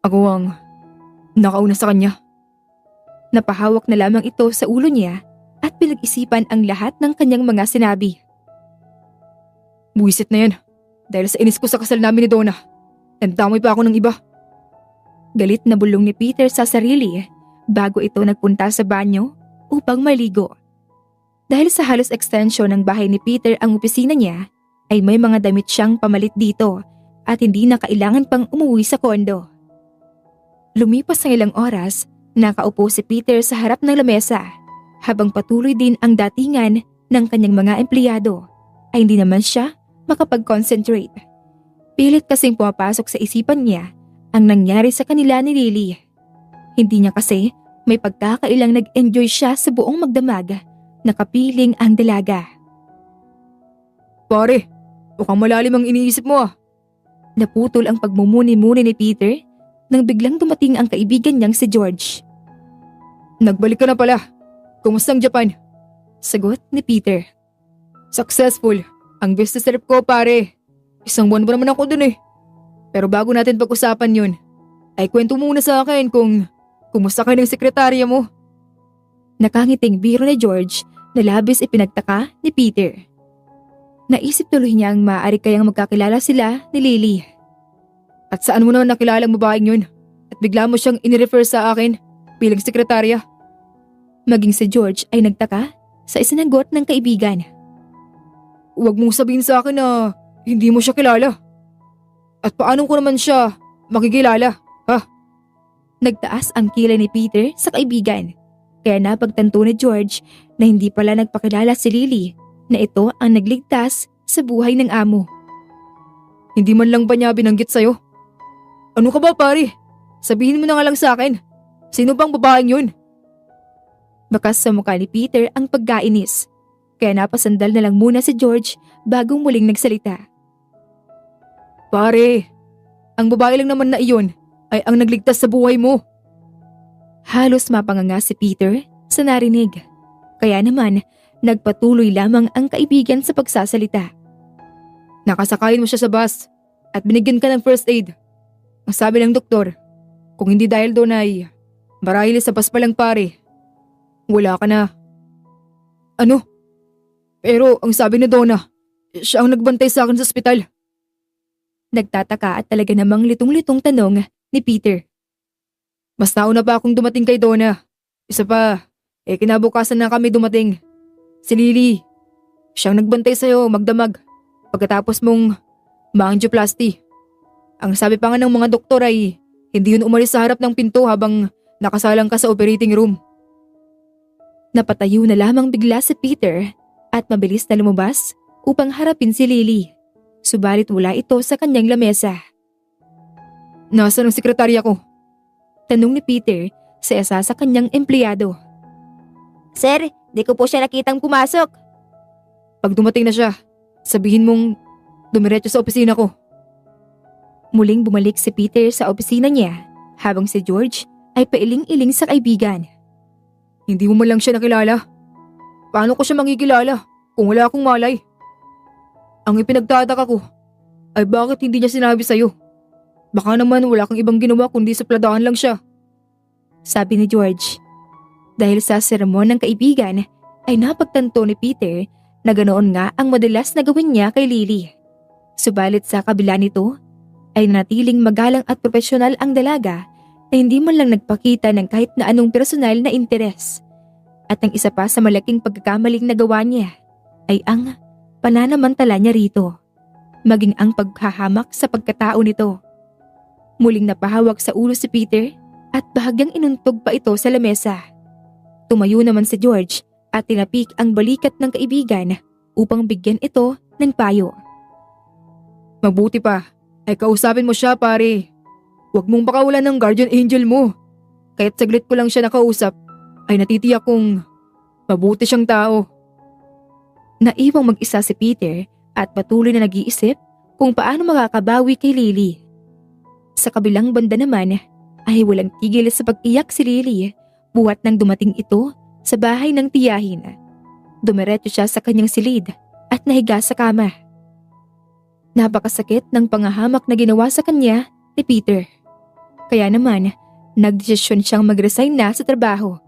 Ako ang nakauna sa kanya. Napahawak na lamang ito sa ulo niya at pinag-isipan ang lahat ng kanyang mga sinabi. Buwisit na yan dahil sa inis ko sa kasal namin ni Donna. Nagdamay pa ako ng iba. Galit na bulong ni Peter sa sarili bago ito nagpunta sa banyo upang maligo. Dahil sa halos extension ng bahay ni Peter ang opisina niya, ay may mga damit siyang pamalit dito at hindi na kailangan pang umuwi sa kondo. Lumipas ang ilang oras, nakaupo si Peter sa harap ng lamesa habang patuloy din ang datingan ng kanyang mga empleyado ay hindi naman siya makapag-concentrate. Pilit kasing pumapasok sa isipan niya ang nangyari sa kanila ni Lily. Hindi niya kasi may pagkakailang nag-enjoy siya sa buong magdamag na kapiling ang dalaga. Pare, mukhang malalim ang iniisip mo ah. Naputol ang pagmumuni-muni ni Peter nang biglang dumating ang kaibigan niyang si George. Nagbalik ka na pala. Kumusta ang Japan? Sagot ni Peter. Successful ang business trip ko pare. Isang buwan pa naman ako dun eh. Pero bago natin pag-usapan yun, ay kwento muna sa akin kung kumusta kayo ng sekretarya mo. Nakangiting biro ni George na labis ipinagtaka ni Peter. Naisip tuloy niyang maaari kayang magkakilala sila ni Lily. At saan mo naman nakilala ang babaeng yun? At bigla mo siyang inirefer sa akin bilang sekretarya. Maging si George ay nagtaka sa isinagot ng kaibigan. Huwag mong sabihin sa akin na hindi mo siya kilala. At paano ko naman siya makikilala, ha? Nagtaas ang kilay ni Peter sa kaibigan. Kaya napagtanto ni George na hindi pala nagpakilala si Lily na ito ang nagligtas sa buhay ng amo. Hindi man lang ba niya binanggit sa'yo? Ano ka ba pare? Sabihin mo na nga lang sa akin. Sino bang babaeng yun? Bakas sa mukha ni Peter ang pagkainis. Kaya napasandal na lang muna si George bago muling nagsalita. Pare, ang babae lang naman na iyon ay ang nagligtas sa buhay mo. Halos mapanganga si Peter sa narinig. Kaya naman nagpatuloy lamang ang kaibigan sa pagsasalita. Nakasakayin mo siya sa bus at binigyan ka ng first aid. Ang sabi ng doktor, kung hindi dahil doon ay marahil sa bus pa lang pare. Wala ka na. Ano? Pero ang sabi ni Donna, siya ang nagbantay sa akin sa ospital. Nagtataka at talaga namang litong-litong tanong ni Peter. Mas nauna pa akong dumating kay Donna. Isa pa, kinabukasan na kami dumating. Si Lily, siyang nagbantay sa'yo magdamag pagkatapos mong ma-angioplasty. Ang sabi pa nga ng mga doktor ay hindi yun umalis sa harap ng pinto habang nakasalang ka sa operating room. Napatayo na lamang bigla si Peter at mabilis na lumabas upang harapin si Lily. Subalit wala ito sa kanyang lamesa. Nasaan ang sekretarya ko? Tanong ni Peter sa isa sa kanyang empleyado. Sir, di ko po siya nakitang pumasok. Pag dumating na siya, sabihin mong dumiretso sa opisina ko. Muling bumalik si Peter sa opisina niya habang si George ay pailing-iling sa kaibigan. Hindi mo man lang siya nakilala. Paano ko siya makikilala kung wala akong malay? Ang ipinagtataka ko ay bakit hindi niya sinabi sa'yo. Baka naman wala kang ibang ginawa kundi supladahan lang siya. Sabi ni George. Dahil sa sermon ng kaibigan ay napagtanto ni Peter na ganoon nga ang madalas na gawin niya kay Lily. Subalit sa kabila nito ay natiling magalang at profesional ang dalaga na hindi man lang nagpakita ng kahit na anong personal na interes. At ang isa pa sa malaking pagkakamaling nagawa niya ay ang pananamantala niya rito, maging ang paghahamak sa pagkatao nito. Muling napahawak sa ulo si Peter at bahagyang inuntog pa ito sa lamesa. Tumayo naman si George at tinapik ang balikat ng kaibigan upang bigyan ito ng payo. Mabuti pa, ay kausapin mo siya pare. Huwag mong pakawalan ng guardian angel mo. Kahit saglit ko lang siya nakausap, ay natitiyak kong mabuti siyang tao. Naiwang mag-isa si Peter at patuloy na nag-iisip kung paano makakabawi kay Lily. Sa kabilang banda naman ay walang tigil sa pag-iyak si Lily buhat nang dumating ito sa bahay ng tiyahin. Dumiretso siya sa kanyang silid at nahiga sa kama. Napakasakit ng pangahamak na ginawa sa kanya ni Peter. Kaya naman, nagdesisyon siyang mag-resign na sa trabaho.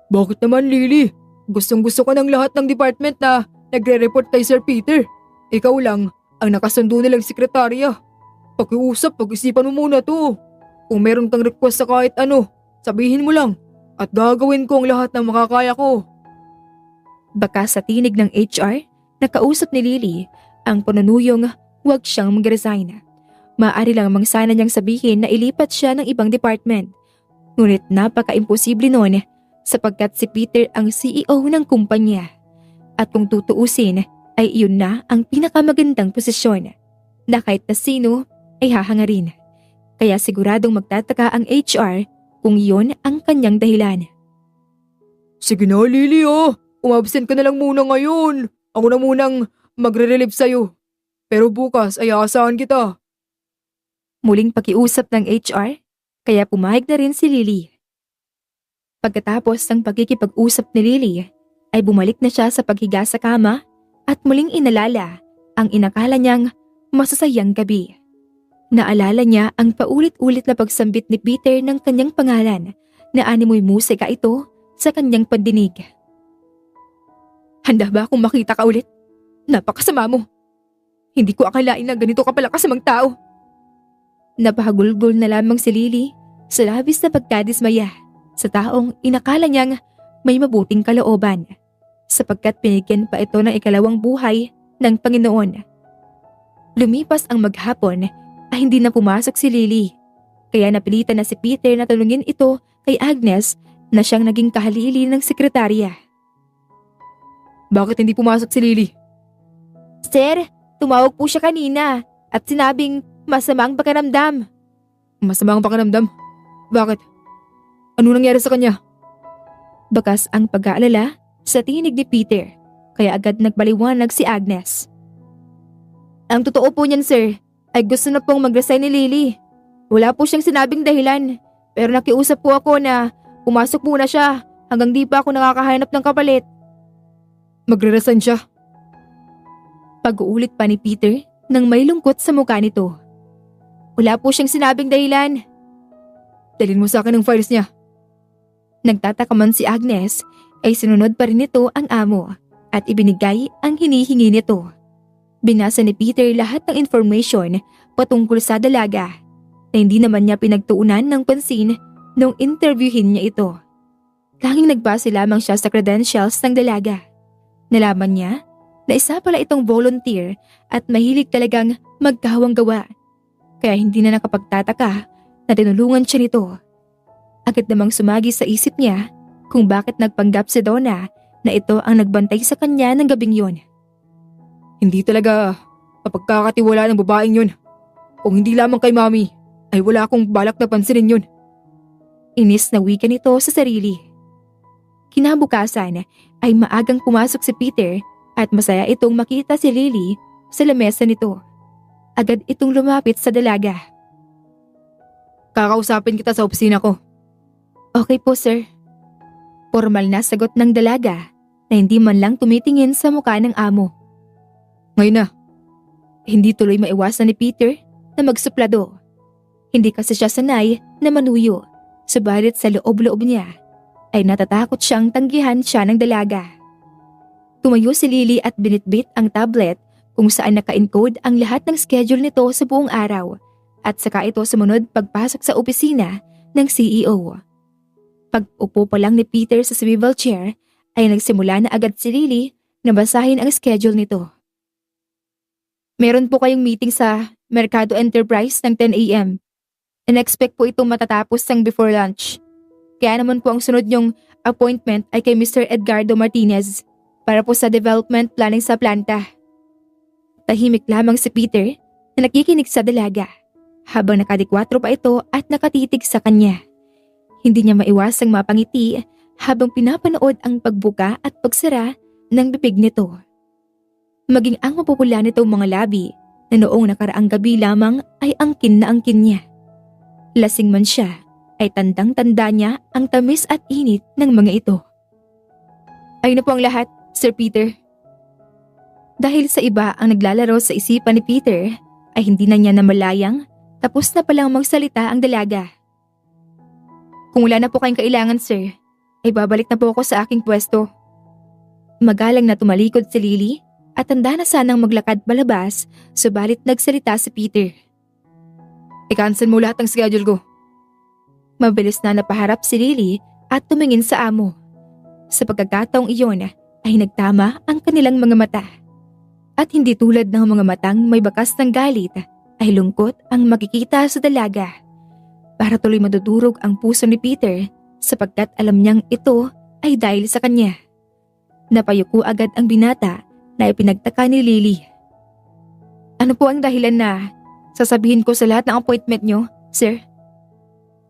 Bakit naman Lily? Gustong-gusto ko ng lahat ng department na nagre-report kay Sir Peter. Ikaw lang ang nakasundo nilang sekretarya. Pag-iusap, pag-isipan mo muna to. Kung meron kang request sa kahit ano, sabihin mo lang at gagawin ko ang lahat ng makakaya ko. Baka sa tinig ng HR, nakausap ni Lily ang panunuyong huwag siyang mag-resign. Maaari lamang sana niyang sabihin na ilipat siya ng ibang department. Ngunit napaka-imposible noon sapagkat si Peter ang CEO ng kumpanya. At kung tutuusin ay iyon na ang pinakamagandang posisyon na kahit na sino ay hahangarin. Kaya siguradong magtataka ang HR kung iyon ang kanyang dahilan. Sige na Lily umabsent ka na lang muna ngayon. Ako na munang magre-relieve sa'yo. Pero bukas ay aasahan kita. Muling pakiusap ng HR, kaya pumayag na rin si Lily. Pagkatapos ng pagkikipag-usap ni Lily, ay bumalik na siya sa paghiga sa kama at muling inalala ang inakala niyang masasayang gabi. Naalala niya ang paulit-ulit na pagsambit ni Peter ng kanyang pangalan na animoy musika ito sa kanyang pandinig. Handa ba akong makita ka ulit? Napakasama mo. Hindi ko akalain na ganito ka pala kasamang tao. Napahagulgol na lamang si Lily sa labis na pagkadismaya sa taong inakala niyang may mabuting kalooban sapagkat pinigyan pa ito ng ikalawang buhay ng Panginoon. Lumipas ang maghapon ay hindi na pumasok si Lily kaya napilitan na si Peter na tanungin ito kay Agnes na siyang naging kahalili ng sekretarya. Bakit hindi pumasok si Lily? Sir, tumawag po siya kanina at sinabing masamang pakiramdam. Masamang pakiramdam? Bakit? Ano nangyari sa kanya? Bakas ang pag-aalala sa tinig ni Peter kaya agad nagbaliwanag si Agnes. Ang totoo po niyan sir ay gusto na pong mag-resign ni Lily. Wala po siyang sinabing dahilan pero nakiusap po ako na pumasok muna siya hanggang di pa ako nakakahanap ng kapalit. Magre-resign siya. Pag-uulit pa ni Peter nang may lungkot sa mukha nito. Wala po siyang sinabing dahilan. Dalhin mo sa akin ang files niya. Nagtataka man si Agnes ay sinunod pa rin nito ang amo at ibinigay ang hinihingi nito. Binasa ni Peter lahat ng information patungkol sa dalaga na hindi naman niya pinagtuunan ng pansin nung interviewin niya ito. Tanging nagbase lamang siya sa credentials ng dalaga. Nalaman niya na isa pala itong volunteer at mahilig talagang magkawang gawa. Kaya hindi na nakapagtataka na tinulungan siya nito. Agad namang sumagi sa isip niya kung bakit nagpanggap si Donna na ito ang nagbantay sa kanya ng gabing yun. Hindi talaga mapagkakatiwala ng babaeng yun. Kung hindi lamang kay Mami, ay wala akong balak na pansinin yun. Inis na wika nito sa sarili. Kinabukasan ay maagang pumasok si Peter at masaya itong makita si Lily sa lamesa nito. Agad itong lumapit sa dalaga. Kakausapin kita sa opisina ko. Okay po, sir. Formal na sagot ng dalaga na hindi man lang tumitingin sa mukha ng amo. Ngayon na. Hindi tuloy maiwasan ni Peter na magsuplado. Hindi kasi siya sanay na manuyo, subalit sa loob-loob niya ay natatakot siyang tanggihan siya ng dalaga. Tumayo si Lily at binitbit ang tablet kung saan naka-encode ang lahat ng schedule nito sa buong araw at saka ito sumunod pagpasok sa opisina ng CEO. Pag-upo pa lang ni Peter sa swivel chair ay nagsimula na agad si Lily na basahin ang schedule nito. Meron po kayong meeting sa Mercado Enterprise ng 10 a.m. In-expect po itong matatapos ng before lunch. Kaya naman po ang sunod niyong appointment ay kay Mr. Edgardo Martinez para po sa development planning sa planta. Tahimik lamang si Peter na nakikinig sa dalaga habang nakadikwatro pa ito at nakatitig sa kanya. Hindi niya maiwasang mapangiti habang pinapanood ang pagbuka at pagsara ng bibig nito. Maging ang mapupula nitong mga labi na noong nakaraang gabi lamang ay angkin na angkin niya. Lasing man siya ay tandang-tanda niya ang tamis at init ng mga ito. Ayun na po ang lahat, Sir Peter. Dahil sa iba ang naglalaro sa isipan ni Peter ay hindi na niya namalayang tapos na palang magsalita ang dalaga. Kung wala na po kayong kailangan, sir, ay babalik na po ako sa aking pwesto. Magalang na tumalikod si Lily at handa na sanang maglakad palabas subalit nagsalita si Peter. I-cancel mo lahat ng schedule ko. Mabilis na napaharap si Lily at tumingin sa amo. Sa pagkakataong iyon ay nagtama ang kanilang mga mata. At hindi tulad ng mga matang may bakas ng galit ay lungkot ang makikita sa dalaga. Para tuloy madudurog ang puso ni Peter sapagkat alam niyang ito ay dahil sa kanya. Napayuko agad ang binata na ipinagtaka ni Lily. Ano po ang dahilan na sasabihin ko sa lahat ng appointment niyo, sir?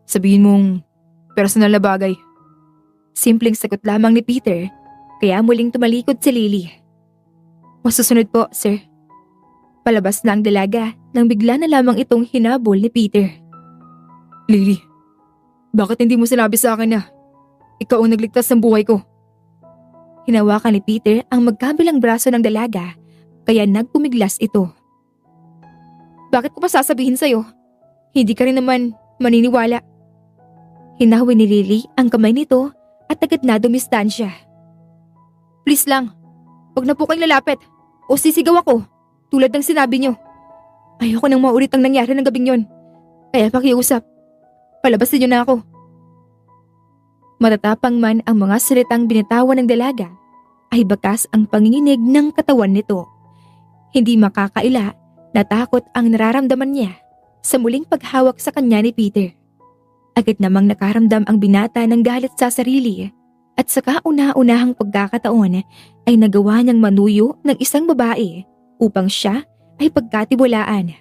Sabihin mong personal na bagay. Simpleng sagot lamang ni Peter kaya muling tumalikod si Lily. Masusunod po, sir. Palabas na ang dalaga nang bigla na lamang itong hinabol ni Peter. Lily, bakit hindi mo sinabi sa akin na ikaw ang nagligtas ng buhay ko? Hinawakan ni Peter ang magkabilang braso ng dalaga kaya nagpumiglas ito. Bakit ko pa sasabihin sa'yo? Hindi ka rin naman maniniwala. Hinawi ni Lily ang kamay nito at agad na dumistansya. Please lang, wag na po kayong lalapit o sisigaw ako tulad ng sinabi niyo. Ayoko nang maulit ang nangyari ng gabing yon. Kaya pakiusap, palabasin niyo na ako. Matatapang man ang mga salitang binitawan ng dalaga, ay bakas ang panginginig ng katawan nito. Hindi makakaila na takot ang nararamdaman niya sa muling paghawak sa kanya ni Peter. Agad namang nakaramdam ang binata ng galit sa sarili at sa kauna-unahang pagkakataon ay nagawa niyang manuyo ng isang babae upang siya ay pagkatiwalaan.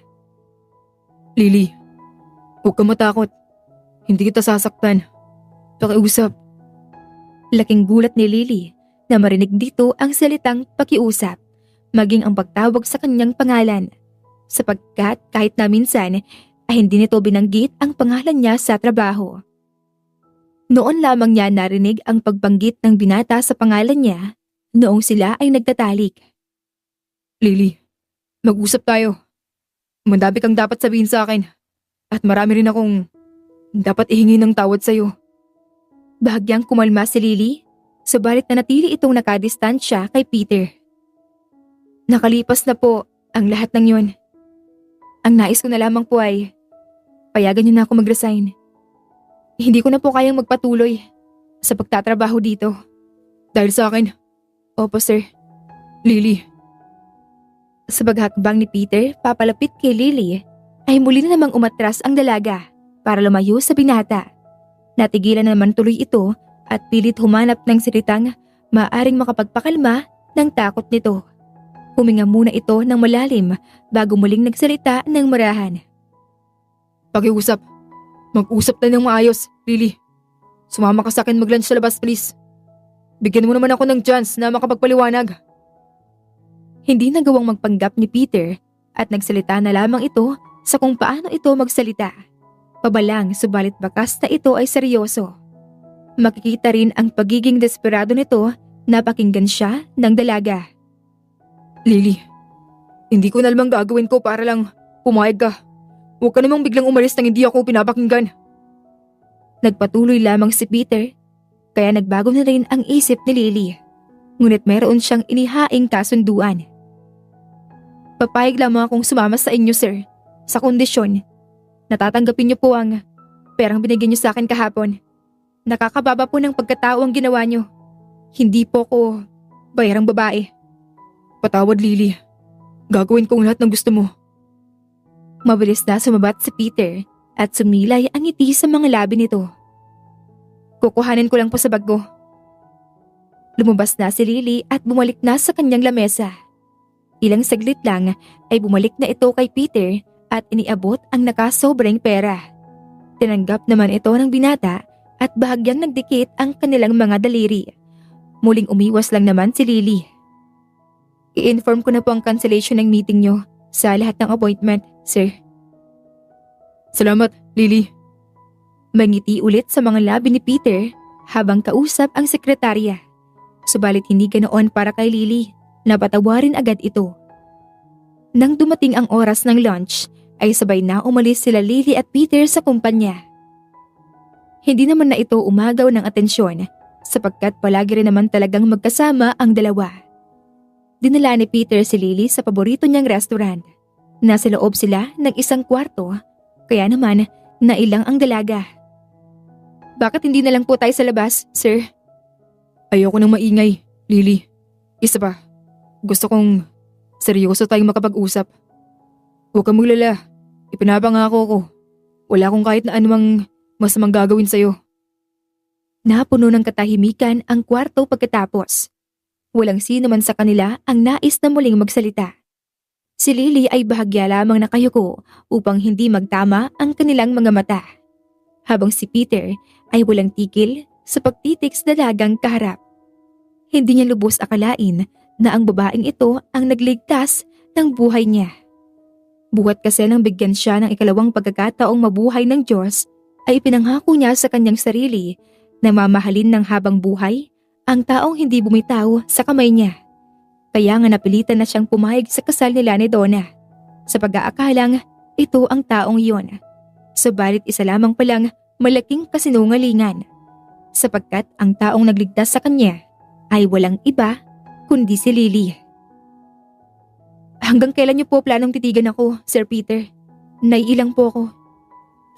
Lily, huwag ka matakot. Hindi kita sasaktan. Pakiusap. Laking gulat ni Lily na marinig dito ang salitang pakiusap, maging ang pagtawag sa kanyang pangalan. Sapagkat kahit na minsan ay hindi nito binanggit ang pangalan niya sa trabaho. Noon lamang niya narinig ang pagbanggit ng binata sa pangalan niya noong sila ay nagtatalik. Lily, mag-usap tayo. Mandabi kang dapat sabihin sa akin. At marami rin akong dapat ihingi ng tawad sa'yo. Bahagyang kumalma si Lily, subalit nanatili itong nakadistansya kay Peter. Nakalipas na po ang lahat ng yun. Ang nais ko na lamang po ay payagan niyo na ako mag-resign. Hindi ko na po kayang magpatuloy sa pagtatrabaho dito. Dahil sa akin, Opo, sir. Lily, Sa paghakbang ni Peter papalapit kay Lily, ay muli na namang umatras ang dalaga para lumayo sa binata. Natigilan na naman tuloy ito at pilit humanap ng salitang maaring makapagpakalma ng takot nito. Huminga muna ito ng malalim bago muling nagsalita ng marahan. pakiusap. Mag-usap tayo ng maayos, Lily. Sumama ka sa akin mag-lunch sa labas, please. Bigyan mo naman ako ng chance na makapagpaliwanag. Hindi nagawang magpanggap ni Peter at nagsalita na lamang ito sa kung paano ito magsalita. Pabalang subalit bakas na ito ay seryoso. Makikita rin ang pagiging desperado nito na pakinggan siya ng dalaga. Lily, hindi ko na lamang gagawin ko para lang pumayag ka. Huwag ka namang biglang umalis nang hindi ako pinapakinggan. Nagpatuloy lamang si Peter, kaya nagbago na rin ang isip ni Lily. Ngunit meron siyang inihaing kasunduan. Papayag lamang akong sumama sa inyo, sir, sa kondisyon. Natatanggapin niyo po ang perang binigyan niyo sa akin kahapon. Nakakababa po ng pagkatao ang ginawa niyo. Hindi po ko bayarang babae. Patawad, Lily. Gagawin ko ang lahat ng gusto mo. Mabilis na sumabat si Peter at sumilay ang ngiti sa mga labi nito. Kukuhanin ko lang po sa bag ko. Lumabas na si Lily at bumalik na sa kanyang lamesa. Ilang saglit lang ay bumalik na ito kay Peter at iniabot ang nakasobrang pera. Tinanggap naman ito ng binata at bahagyang nagdikit ang kanilang mga daliri. Muling umiwas lang naman si Lily. I-inform ko na po ang cancellation ng meeting nyo sa lahat ng appointment, sir. Salamat, Lily. Mangiti ulit sa mga labi ni Peter habang kausap ang sekretarya. Subalit hindi ganoon para kay Lily, napatawarin agad ito. Nang dumating ang oras ng lunch, ay sabay na umalis sila Lily at Peter sa kumpanya. Hindi naman na ito umagaw ng atensyon sapagkat palagi rin naman talagang magkasama ang dalawa. Dinala ni Peter si Lily sa paborito niyang restaurant. Nasa loob sila ng isang kwarto, kaya naman nailang ang dalaga. Bakit hindi na lang po tayo sa labas, sir? Ayoko nang maingay, Lily. Isa pa, gusto kong seryoso tayong makapag-usap. Huwag kang maglala. Ipinapangako ko. Wala akong kahit na anumang masamang gagawin sa'yo. Napuno ng katahimikan ang kwarto pagkatapos. Walang sino man sa kanila ang nais na muling magsalita. Si Lily ay bahagya lamang nakayuko upang hindi magtama ang kanilang mga mata. Habang si Peter ay walang tigil sa pagtitik sa dalagang kaharap. Hindi niya lubos akalain na ang babaeng ito ang nagligtas ng buhay niya. Buhat kasi nang bigyan siya ng ikalawang pagkakataong mabuhay ng Diyos, ay pinanghako niya sa kanyang sarili na mamahalin ng habang buhay ang taong hindi bumitaw sa kamay niya. Kaya nga napilitan na siyang pumayag sa kasal nila ni Donna, sa pag-aakalang ito ang taong iyon. Subalit isa lamang palang malaking kasinungalingan, sapagkat ang taong nagligtas sa kanya ay walang iba kundi si Lily. Hanggang kailan niyo po planong titigan ako, Sir Peter? Naiilang po ako.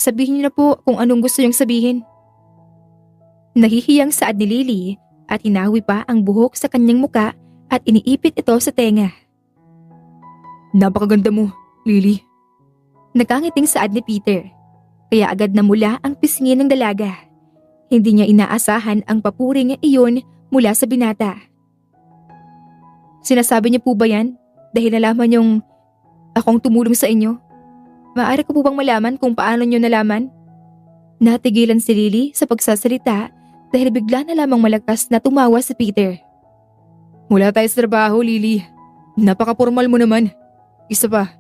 Sabihin niyo na po kung anong gusto niyong sabihin. Nahihiyang saad ni Lily at hinawi pa ang buhok sa kanyang muka at iniipit ito sa tenga. Napakaganda mo, Lily. Nakangiting saad ni Peter, kaya agad na mula ang pisngi ng dalaga. Hindi niya inaasahan ang papuring iyon mula sa binata. Sinasabi niyo po ba yan dahil nalaman niyong akong tumulong sa inyo? Maaari ko po bang malaman kung paano niyo nalaman? Natigilan si Lily sa pagsasalita dahil bigla na lamang malakas na tumawa si Peter. Wala tayo sa trabaho, Lily. Napaka-formal mo naman. Isa pa,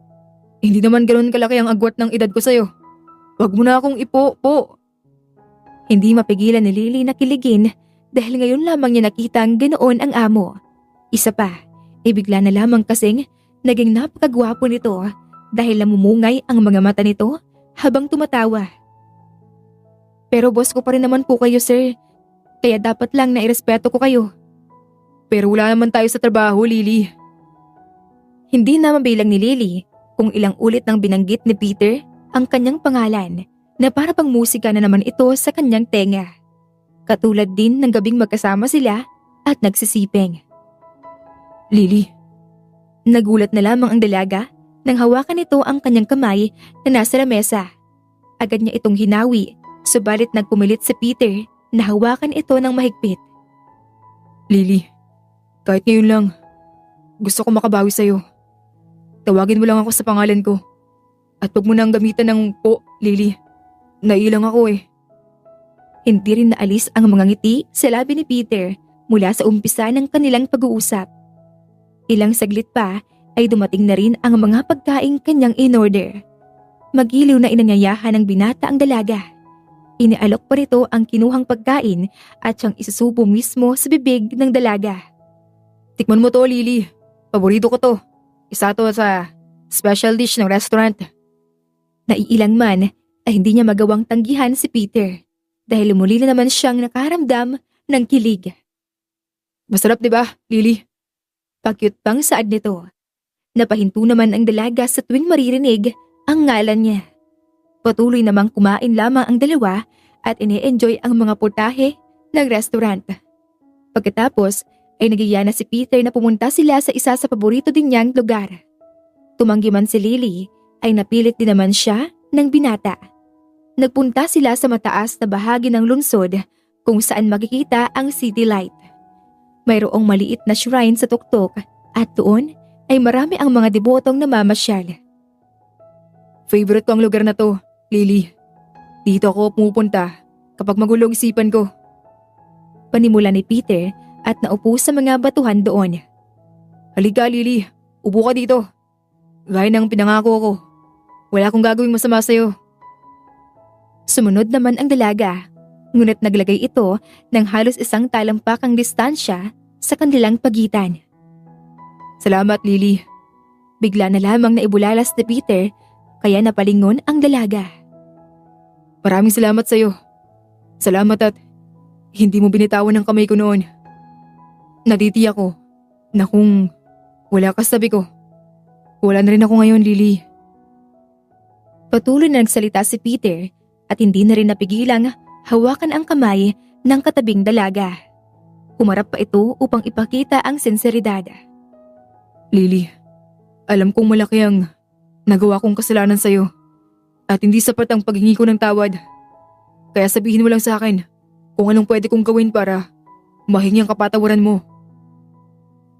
hindi naman ganoon kalaki ang agwat ng edad ko sa'yo. Huwag mo na akong ipo-po. Hindi mapigilan ni Lily na kiligin dahil ngayon lamang niya nakita ang ganoon ang amo. Isa pa, bigla na lamang kasing naging napakagwapo nito dahil namumungay ang mga mata nito habang tumatawa. Pero boss ko pa rin naman po kayo, sir. Kaya dapat lang na irespeto ko kayo. Pero wala naman tayo sa trabaho, Lily. Hindi na mabilang ni Lily kung ilang ulit nang binanggit ni Peter ang kanyang pangalan na para pang musika na naman ito sa kanyang tenga. Katulad din ng gabing magkasama sila at nagsisiping. Lily, Nagulat na lamang ang dalaga nang hawakan nito ang kanyang kamay na nasa lamesa. Agad niya itong hinawi, subalit nagpumilit si Peter na hawakan ito ng mahigpit. Lily, kahit ngayon lang, gusto ko makabawi sa'yo. Tawagin mo lang ako sa pangalan ko. At huwag mo nang gamitan ng po, Lily. Nailang ako eh. Hindi rin naalis ang mga ngiti sa labi ni Peter mula sa umpisa ng kanilang pag-uusap. Ilang saglit pa ay dumating na rin ang mga pagkaing kanyang in-order. Magiliw na inanyayahan ng binata ang dalaga. Inialok pa rito ang kinuhang pagkain at siyang isusubo mismo sa bibig ng dalaga. Tikman mo to, Lily. Paborito ko to. Isa to sa special dish ng restaurant. Naiilang man ay hindi niya magawang tanggihan si Peter dahil muli na naman siyang nakaramdam ng kilig. Masarap, di ba, Lily? Pakyut pang saad nito. Napahinto naman ang dalaga sa tuwing maririnig ang ngalan niya. Patuloy namang kumain lamang ang dalawa at ine-enjoy ang mga putahe ng restaurant. Pagkatapos ay nagiya na si Peter na pumunta sila sa isa sa paborito din niyang lugar. Tumanggi man si Lily ay napilit din naman siya ng binata. Nagpunta sila sa mataas na bahagi ng lungsod kung saan makikita ang city light. Mayroong maliit na shrine sa tuktok at doon ay marami ang mga debotong namamasyal. Favorite ko ang lugar na to, Lily. Dito ako pumupunta kapag magulo ang isipan ko. Panimula ni Peter at naupo sa mga batuhan doon. Halika, Lily. Upo ka dito. Gaya ng pinangako ko. Wala akong gagawing masama sa'yo. Sumunod naman ang dalaga, ngunit naglagay ito ng halos isang talampakang distansya sa kanilang pagitan. Salamat, Lily. Bigla na lamang naibulalas ni Peter kaya napalingon ang dalaga. Maraming salamat sa'yo. Salamat at hindi mo binitawan ang kamay ko noon. Natitiyak ko na kung wala ka sa tabi ko, wala na rin ako ngayon, Lily. Patuloy na nagsalita si Peter at hindi na rin napigilang hawakan ang kamay ng katabing dalaga. Humarap pa ito upang ipakita ang sinseridad. Lily, alam kong malaki ang nagawa kong kasalanan sa'yo at hindi sapat ang paghingi ko ng tawad. Kaya sabihin mo lang sa akin kung anong pwede kong gawin para mahingi ang kapatawaran mo.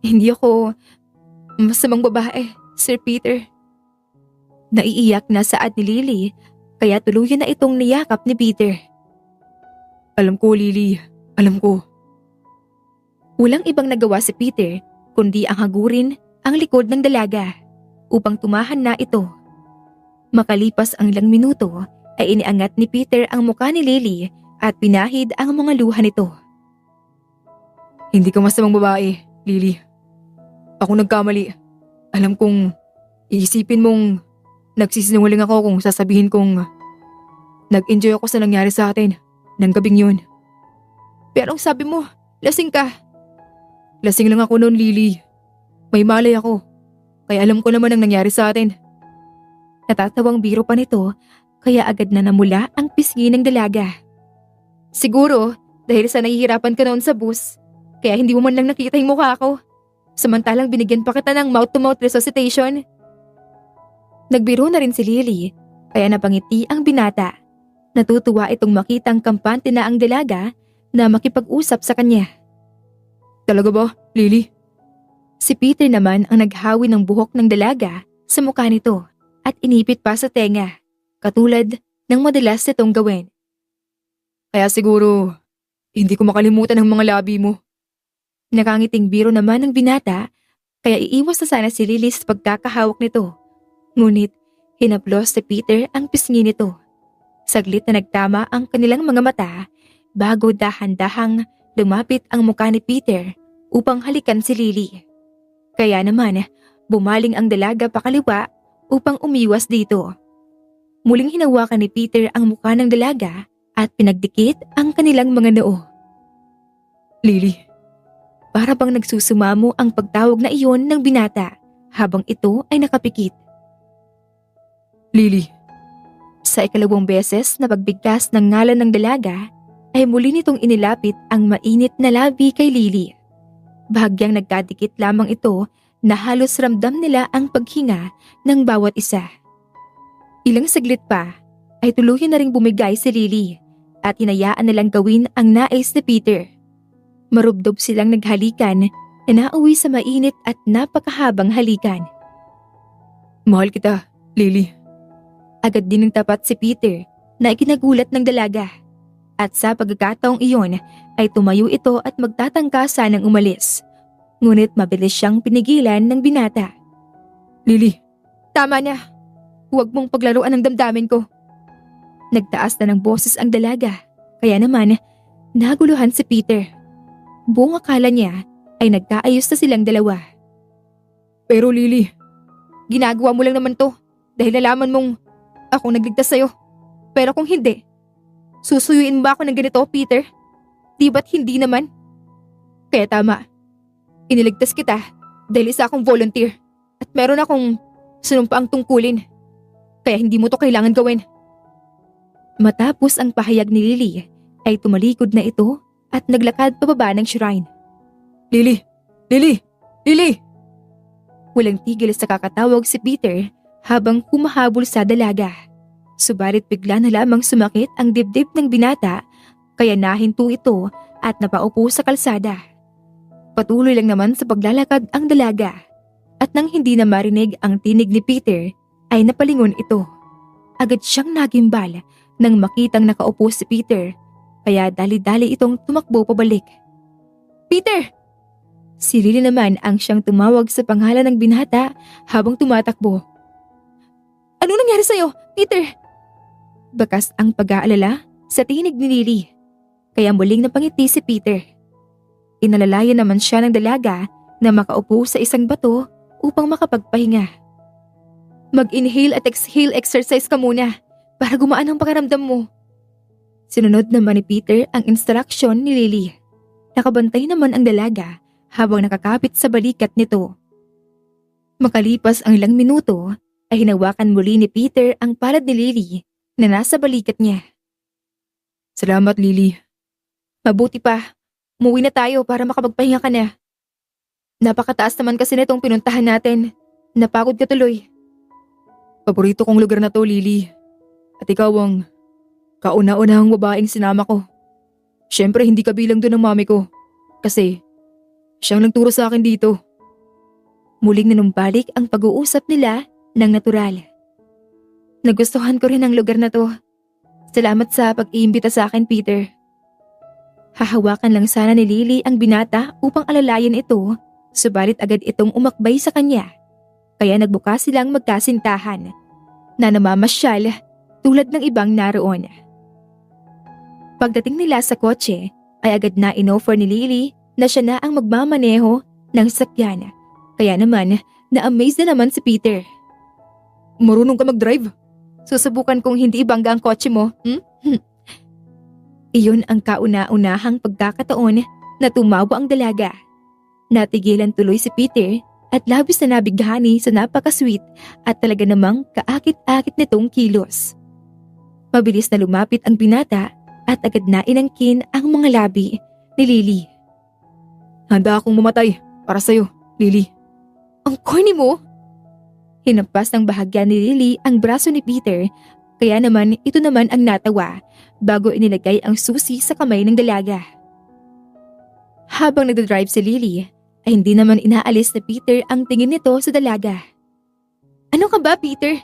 Hindi ako masamang babae, Sir Peter. Naiiyak na saad ni Lily kaya tuluyan na itong niyakap ni Peter. Alam ko, Lily. Alam ko. Walang ibang nagawa si Peter kundi ang hagurin ang likod ng dalaga upang tumahan na ito. Makalipas ang ilang minuto ay iniangat ni Peter ang mukha ni Lily at pinahid ang mga luha nito. Hindi ka masamang babae, Lily. Ako nagkamali. Alam kong iisipin mong nagsisinungaling ako kung sasabihin kong nag-enjoy ako sa nangyari sa atin ng gabing yun. Pero ang sabi mo, lasing ka. Lasing lang ako noon, Lily. May malay ako. Kaya alam ko naman ang nangyari sa atin. Natatawang biro pa nito kaya agad na namula ang pisngi ng dalaga. Siguro dahil sa nahihirapan ka noon sa bus, kaya hindi mo man lang nakita yung mukha ko. Samantalang binigyan pa kita ng mouth-to-mouth resuscitation. Nagbiro na rin si Lily kaya napangiti ang binata. Natutuwa itong makitang kampante na ang dalaga na makipag-usap sa kanya. Talaga ba, Lily? Si Peter naman ang naghawi ng buhok ng dalaga sa mukha nito at inipit pa sa tenga, katulad ng madalas nitong gawin. Kaya siguro, hindi ko makalimutan ang mga labi mo. Nakangiting biro naman ng binata, kaya iiwas na sana si Lily sa pagkakahawak nito. Ngunit, hinaplos si Peter ang pisngi nito. Saglit na nagtama ang kanilang mga mata bago dahan-dahang lumapit ang mukha ni Peter upang halikan si Lily. Kaya naman, bumaling ang dalaga pakaliwa upang umiwas dito. Muling hinawakan ni Peter ang mukha ng dalaga at pinagdikit ang kanilang mga noo. Lily, Para bang nagsusumamo ang pagtawag na iyon ng binata habang ito ay nakapikit. Lily, Sa ikalawang beses na pagbigkas ng ngalan ng dalaga, ay muli nitong inilapit ang mainit na labi kay Lily. Bahagyang nagkadikit lamang ito na halos ramdam nila ang paghinga ng bawat isa. Ilang saglit pa ay tuluyan na ring bumigay si Lily at hinayaan nilang gawin ang nais ni Peter. Marubdob silang naghalikan na nauwi sa mainit at napakahabang halikan. mahal kita, Lily. Agad din ng tapat si Peter na ikinagulat ng dalaga. At sa pagkakataong iyon ay tumayo ito at magtatangkasa ng umalis. Ngunit mabilis siyang pinigilan ng binata. Lily, tama na. Huwag mong paglaruan ng damdamin ko. Nagtaas na ng boses ang dalaga. Kaya naman, naguluhan si Peter. Buong akala niya ay nagkaayos na silang dalawa. Pero Lily, ginagawa mo lang naman to dahil nalaman mong akong nagligtas sa'yo. Pero kung hindi, susuyuin ba ako ng ganito, Peter? Di ba't hindi naman? Kaya tama. Iniligtas kita dahil isa akong volunteer at meron akong sinumpaang tungkulin. Kaya hindi mo to kailangan gawin. Matapos ang pahayag ni Lily, ay tumalikod na ito at naglakad pababa ng shrine. Lily! Lily! Lily! Walang tigil sa kakatawag si Peter habang humahabol sa dalaga. Subalit bigla na lamang sumakit ang dibdib ng binata kaya nahinto ito at napaupo sa kalsada. Patuloy lang naman sa paglalakad ang dalaga at nang hindi na marinig ang tinig ni Peter ay napalingon ito. Agad siyang nagimbal nang makitang nakaupo si Peter kaya dali-dali itong tumakbo pabalik. Peter! Si Lily naman ang siyang tumawag sa pangalan ng binata habang tumatakbo. Ano nangyari sa'yo, Peter? Bakas ang pag-aalala sa tinig ni Lily, kaya muling napangiti si Peter. Inalalayan naman siya ng dalaga na makaupo sa isang bato upang makapagpahinga. Mag-inhale at exhale exercise ka muna para gumaan ang pakiramdam mo. Sinunod naman ni Peter ang instruksyon ni Lily. Nakabantay naman ang dalaga habang nakakapit sa balikat nito. Makalipas ang ilang minuto ay hinawakan muli ni Peter ang palad ni Lily na nasa balikat niya. Salamat, Lily. Mabuti pa, umuwi na tayo para makapagpahinga ka na. Napakataas naman kasi nitong pinuntahan natin. Napagod ka tuloy. Paborito kong lugar na to, Lily. At ikaw ang kauna-unahang babaeng sinama ko. Siyempre hindi kabilang doon ang mami ko. Kasi siyang nagturo sa akin dito. Muling nanumbalik ang pag-uusap nila ng natural. Nagustuhan ko rin ang lugar na to. Salamat sa pag-iimbita sa akin, Peter. Hahawakan lang sana ni Lily ang binata upang alalayan ito, subalit agad itong umakbay sa kanya. Kaya nagbukas silang magkasintahan na namamasyal tulad ng ibang naroon. Pagdating nila sa kotse ay agad na inoffer ni Lily na siya na ang magmamaneho ng sakyan. Kaya naman, na-amaze na naman si Peter. Marunong ka mag-drive? Susubukan kong hindi ibangga ang kotse mo, Iyon ang kauna-unahang pagkakataon na tumawa ang dalaga. Natigilan tuloy si Peter at labis na nabighani sa napaka-sweet at talaga namang kaakit-akit nitong kilos. Mabilis na lumapit ang binata at agad na inangkin ang mga labi ni Lily. Handa akong mamatay para sa'yo, Lily. Ang corny mo! Hinampas ng bahagya ni Lily ang braso ni Peter, kaya naman ito naman ang natawa bago inilagay ang susi sa kamay ng dalaga. Habang nagdadrive si Lily, ay hindi naman inaalis ni Peter ang tingin nito sa dalaga. Ano ka ba, Peter?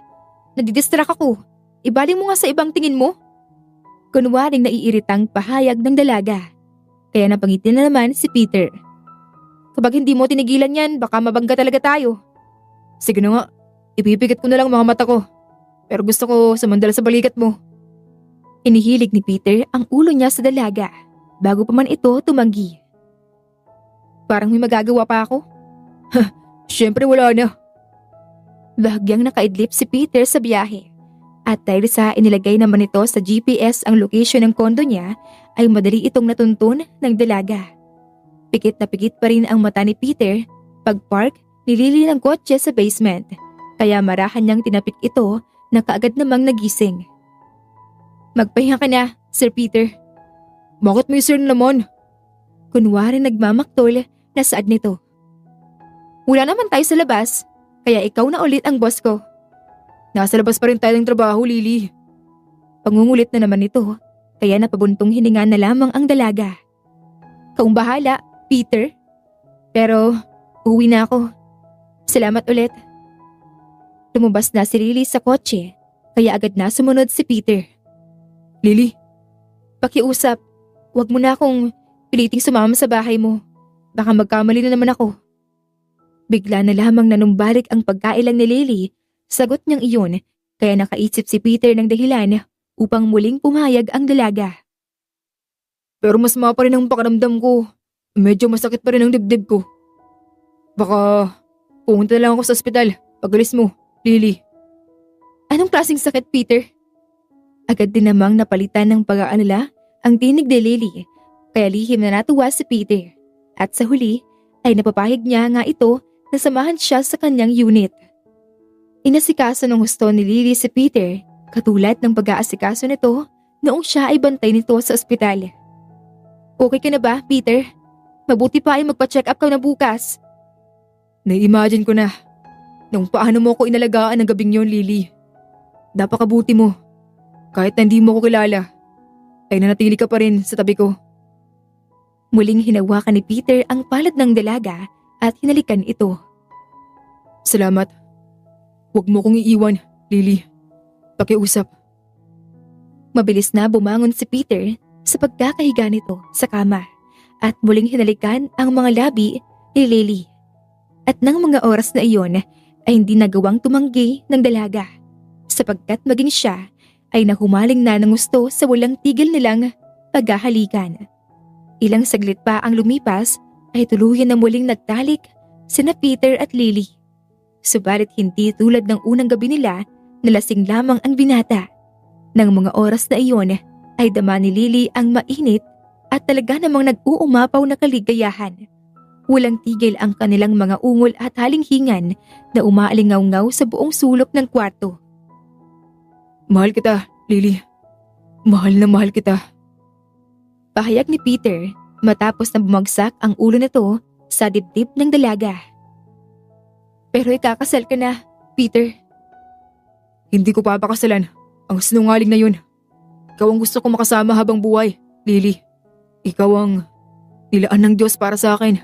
Nadidistract ako. Ibaling mo nga sa ibang tingin mo. Kunwaring naiiritang pahayag ng dalaga. Kaya napangiti na naman si Peter. Kapag hindi mo tinigilan yan, baka mabangga talaga tayo. Sige na nga, ipipikit ko na lang mga mata ko. Pero gusto ko sumandal sa balikat mo. Inihilig ni Peter ang ulo niya sa dalaga bago pa man ito tumanggi. Parang may magagawa pa ako. Siyempre wala na. Bahagyang nakaidlip si Peter sa biyahe. At dahil sa inilagay naman ito sa GPS ang location ng kondo niya, ay madali itong natuntun ng dalaga. Pikit na pikit pa rin ang mata ni Peter pag-park ni Lily ng kotse sa basement. Kaya marahan niyang tinapik ito na kaagad namang nagising. Magpahinga ka na, Sir Peter. Bakit may sir naman? Kunwari nagmamaktol na saad nito. Wala naman tayo sa labas, kaya ikaw na ulit ang boss ko. Nasa labas pa rin tayo ng trabaho, Lily. Pangungulit na naman ito, kaya napabuntong hininga na lamang ang dalaga. Kaung bahala, Peter. Pero uwi na ako. Salamat ulit. Lumabas na si Lily sa kotse, kaya agad na sumunod si Peter. Lily, Pakiusap, wag mo na akong piliting sumama sa bahay mo. Baka magkamali na naman ako. Bigla na lamang nanumbalik ang pagkailang ni Lily. Sagot niyang iyon, kaya nakaisip si Peter ng dahilan upang muling pumayag ang dalaga. pero mas pa rin ang pakiramdam ko. Medyo masakit pa rin ang dibdib ko. Baka pumunta na lang ako sa ospital. Pagalis mo, Lily. Anong klaseng sakit, Peter? Agad din namang napalitan ng pag-aalala ang tinig ni Lily, kaya lihim na natuwa si Peter. At sa huli ay napapahig niya nga ito na samahan siya sa kanyang unit. Inasikaso ng husto ni Lily si Peter, katulad ng pag-aasikaso nito noong siya ay bantay nito sa ospital. Okay ka na ba, Peter? Mabuti pa ay magpa-check up ka na bukas. Nai-imagine ko na nung paano mo ko inalagaan ng gabing yon, Lily. Napakabuti mo. Kahit na hindi mo ko kilala, ay nanatili ka pa rin sa tabi ko. Muling hinawakan ni Peter ang palad ng dalaga at hinalikan ito. Salamat. Huwag mo kong iiwan, Lily. Pakiusap. Mabilis na bumangon si Peter sa pagkakahiga nito sa kama at muling hinalikan ang mga labi ni Lily. At nang mga oras na iyon ay hindi nagawang tumanggi ng dalaga sapagkat maging siya ay nahumaling na ng gusto sa walang tigil nilang paghahalikan. Ilang saglit pa ang lumipas ay tuluyan na muling nagtalik sina Peter at Lily. Subalit hindi tulad ng unang gabi nila na lasing lamang ang binata. Nang mga oras na iyon ay dama ni Lily ang mainit at talaga namang nag-uumapaw na kaligayahan. Walang tigil ang kanilang mga ungol at halinghingan na umaalingaw-ngaw sa buong sulok ng kwarto. Mahal kita, Lily. Mahal na mahal kita. Pahayag ni Peter matapos na bumagsak ang ulo nito sa dibdib ng dalaga. Pero ikakasal ka na, Peter. Hindi ko papakasalan ang sinungaling na yun. Ikaw ang gusto ko makasama habang buhay, Lily. Ikaw ang nilaan ng Diyos para sa akin.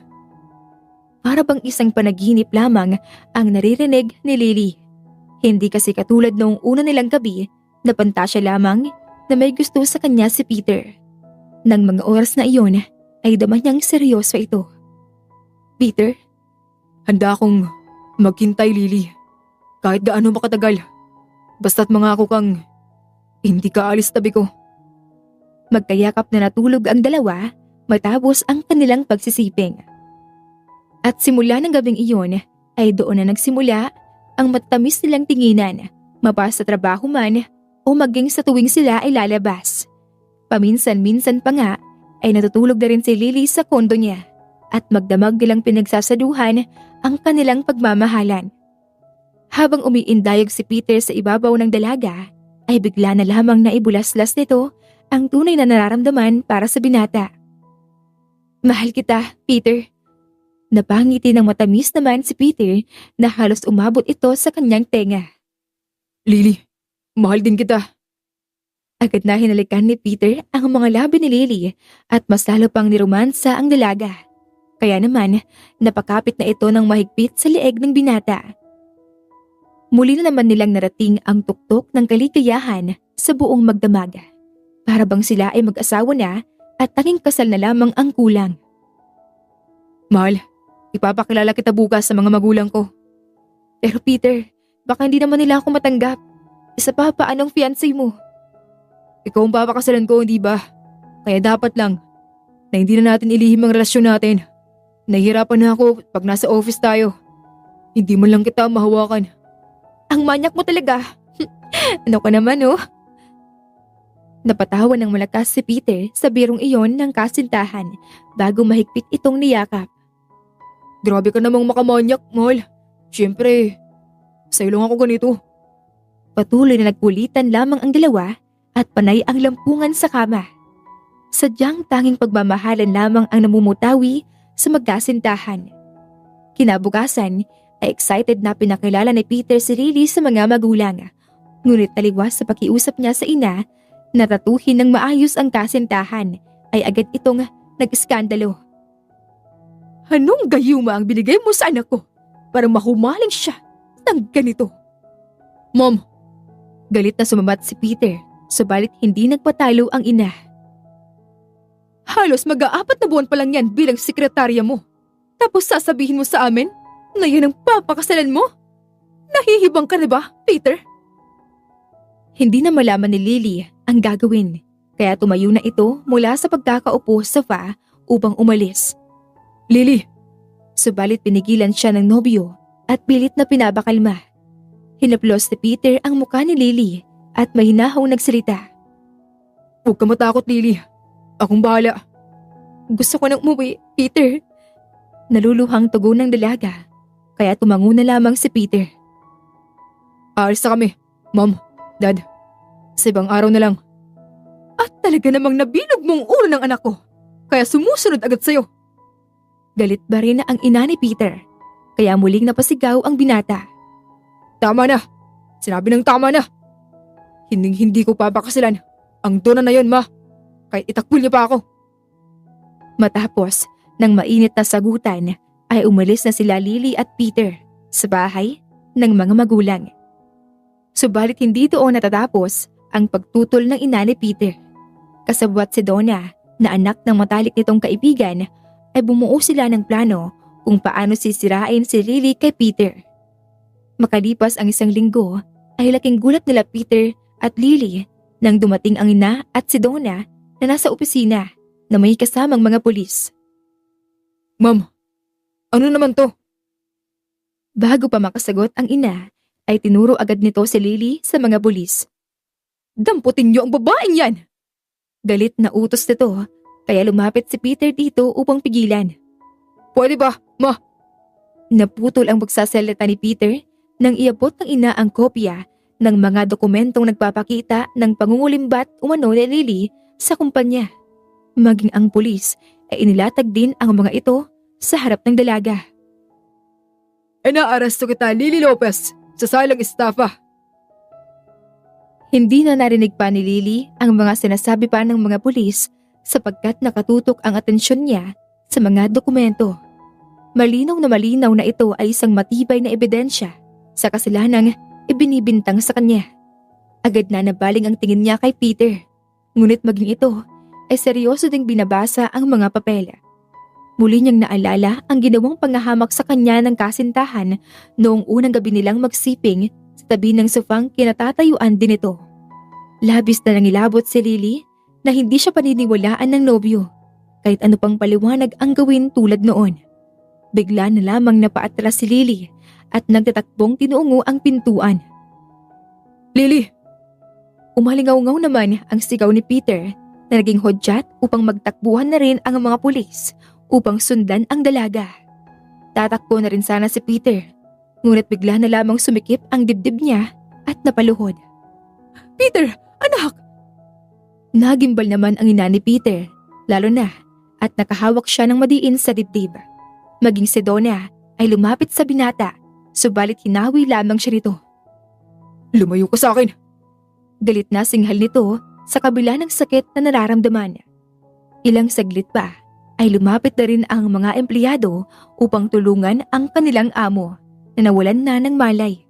Para bang isang panaginip lamang ang naririnig ni Lily. Hindi kasi katulad noong una nilang gabi na pantasya lamang na may gusto sa kanya si Peter. Nang mga oras na iyon ay dama niyang seryoso ito. Peter? Handa akong maghintay, Lily. Kahit gaano makatagal. Basta't mangako kang hindi ka alis tabi ko. Magkayakap na natulog ang dalawa matapos ang kanilang pagsisiping. At simula ng gabing iyon ay doon na nagsimula ang matamis nilang tinginan, mapa sa trabaho man o maging sa tuwing sila ay lalabas. Paminsan-minsan pa nga ay natutulog na rin si Lily sa kondo niya at magdamag nilang pinagsasaduhan ang kanilang pagmamahalan. Habang umiindayog si Peter sa ibabaw ng dalaga, ay bigla na lamang naibulaslas nito ang tunay na nararamdaman para sa binata. Mahal kita, Peter. Napangiti ng matamis naman si Peter na halos umabot ito sa kanyang tenga. Lily, mahal din kita. Agad na hinalikan ni Peter ang mga labi ni Lily at mas lalo pang niromansa ang dalaga. Kaya naman, napakapit na ito ng mahigpit sa leeg ng binata. Muli na naman nilang narating ang tuktok ng kaligayahan sa buong magdamag. Para bang sila ay mag-asawa na at tanging kasal na lamang ang kulang. Mahal, ipapakilala kita bukas sa mga magulang ko. Pero Peter, baka hindi naman nila ako matanggap. Isa pa, paanong fiancé mo? Ikaw ang papakasalan ko, hindi ba? Kaya dapat lang na hindi na natin ilihim ang relasyon natin. Nahihirapan na ako pag nasa office tayo. Hindi mo lang kita mahawakan. Ang manyak mo talaga. Ano ka naman oh? Napatawa ng malakas si Peter sa birong iyon ng kasintahan bago mahigpit itong niyakap. Grabe ka namang makamanyak, mahal. Siyempre, sa'yo lang ako ganito. Patuloy na nagkulitan lamang ang dalawa at panay ang lampungan sa kama. Sadyang tanging pagmamahalan lamang ang namumutawi sa magkasintahan. Kinabukasan ay excited na pinakilala ni Peter si Lily sa mga magulang. Ngunit taliwas sa pakiusap niya sa ina na tatuhin ng maayos ang kasintahan ay agad itong nag-iskandalo. Anong gayuma ang binigay mo sa anak ko para mahumaling siya ng ganito? Mom, Galit na sumabat si Peter, subalit hindi nagpatalo ang ina. halos mag-aapat na buwan pa lang yan bilang sekretarya mo. Tapos sasabihin mo sa amin na yan ang papakasalan mo? Nahihibang ka na ba, Peter? Hindi na malaman ni Lily ang gagawin, kaya tumayo na ito mula sa pagkakaupo sa sofa upang umalis. Lily, Subalit pinigilan siya ng nobyo at pilit na pinabakalma. Hinaplos ni Peter ang mukha ni Lily at mahinahong nagsalita. huwag ka matakot, Lily. Akong bahala. Gusto ko nang umuwi, Peter. Naluluhang tugon ng dalaga, kaya tumango na lamang si Peter. Aalis na kami, Mom, Dad. Sa ibang araw na lang. At talaga namang nabilog mong ulo ng anak ko. Kaya sumusunod agad sa'yo. Galit ba rin ang ina ni Peter, kaya muling napasigaw ang binata. Tama na. Sinabi ng tama na. Hindi ko papakasalan ang dona na yon, Ma. Kahit itakbul niya pa ako. Matapos ng mainit na sagutan ay umalis na sila Lily at Peter sa bahay ng mga magulang. Subalit hindi doon natatapos ang pagtutol ng ina ni Peter. Kasabwat si Donna na anak ng matalik nitong kaibigan ay bumuo sila ng plano kung paano sisirain si Lily kay Peter. Makalipas ang 1 linggo ay laking gulat nila Peter at Lily nang dumating ang ina at si Donna na nasa opisina na may kasamang mga pulis. Ma'am, ano naman to? Bago pa makasagot ang ina ay tinuro agad nito si Lily sa mga pulis. Damputin niyo ang babaeng yan! Galit na utos nito kaya lumapit si Peter dito upang pigilan. Pwede ba, Ma? Naputol ang pagsasalita ni Peter nang iabot ng ina ang kopya ng mga dokumentong nagpapakita ng pangungulimbat umano ni Lily sa kumpanya. Maging ang pulis ay inilatag din ang mga ito sa harap ng dalaga. Inaaresto kita, Lily Lopez, sa salang estafa. Hindi na narinig pa ni Lily ang mga sinasabi pa ng mga pulis sapagkat nakatutok ang atensyon niya sa mga dokumento. Malinaw na ito ay isang matibay na ebidensya sa kasalanang ibinibintang sa kanya. Agad na nabaling ang tingin niya kay Peter, ngunit maging ito ay seryoso ding binabasa ang mga papel. Muli niyang naalala ang ginawang panghahamak sa kanya ng kasintahan noong unang gabi nilang magsiping sa tabi ng sofang kinatatayuan din ito. Labis na nangilabot si Lily na hindi siya paniniwalaan ng nobyo kahit ano pang paliwanag ang gawin tulad noon. Bigla na lamang napaatras si Lily at nagtatakbong tinuungo ang pintuan. Lily! Umalingaw-ngaw naman ang sigaw ni Peter na naging hudyat upang magtakbuhan na rin ang mga pulis upang sundan ang dalaga. Tatakbo na rin sana si Peter, ngunit bigla na lamang sumikip ang dibdib niya at napaluhod. Peter! Anak! Nagimbal naman ang ina ni Peter, lalo na at nakahawak siya ng madiin sa dibdib. Maging si Donna ay lumapit sa binata, subalit hinawi lamang siya nito. Lumayo ka sa akin! Galit na singhal nito sa kabila ng sakit na nararamdaman. Ilang saglit pa ay lumapit na rin ang mga empleyado upang tulungan ang kanilang amo na nawalan na ng malay.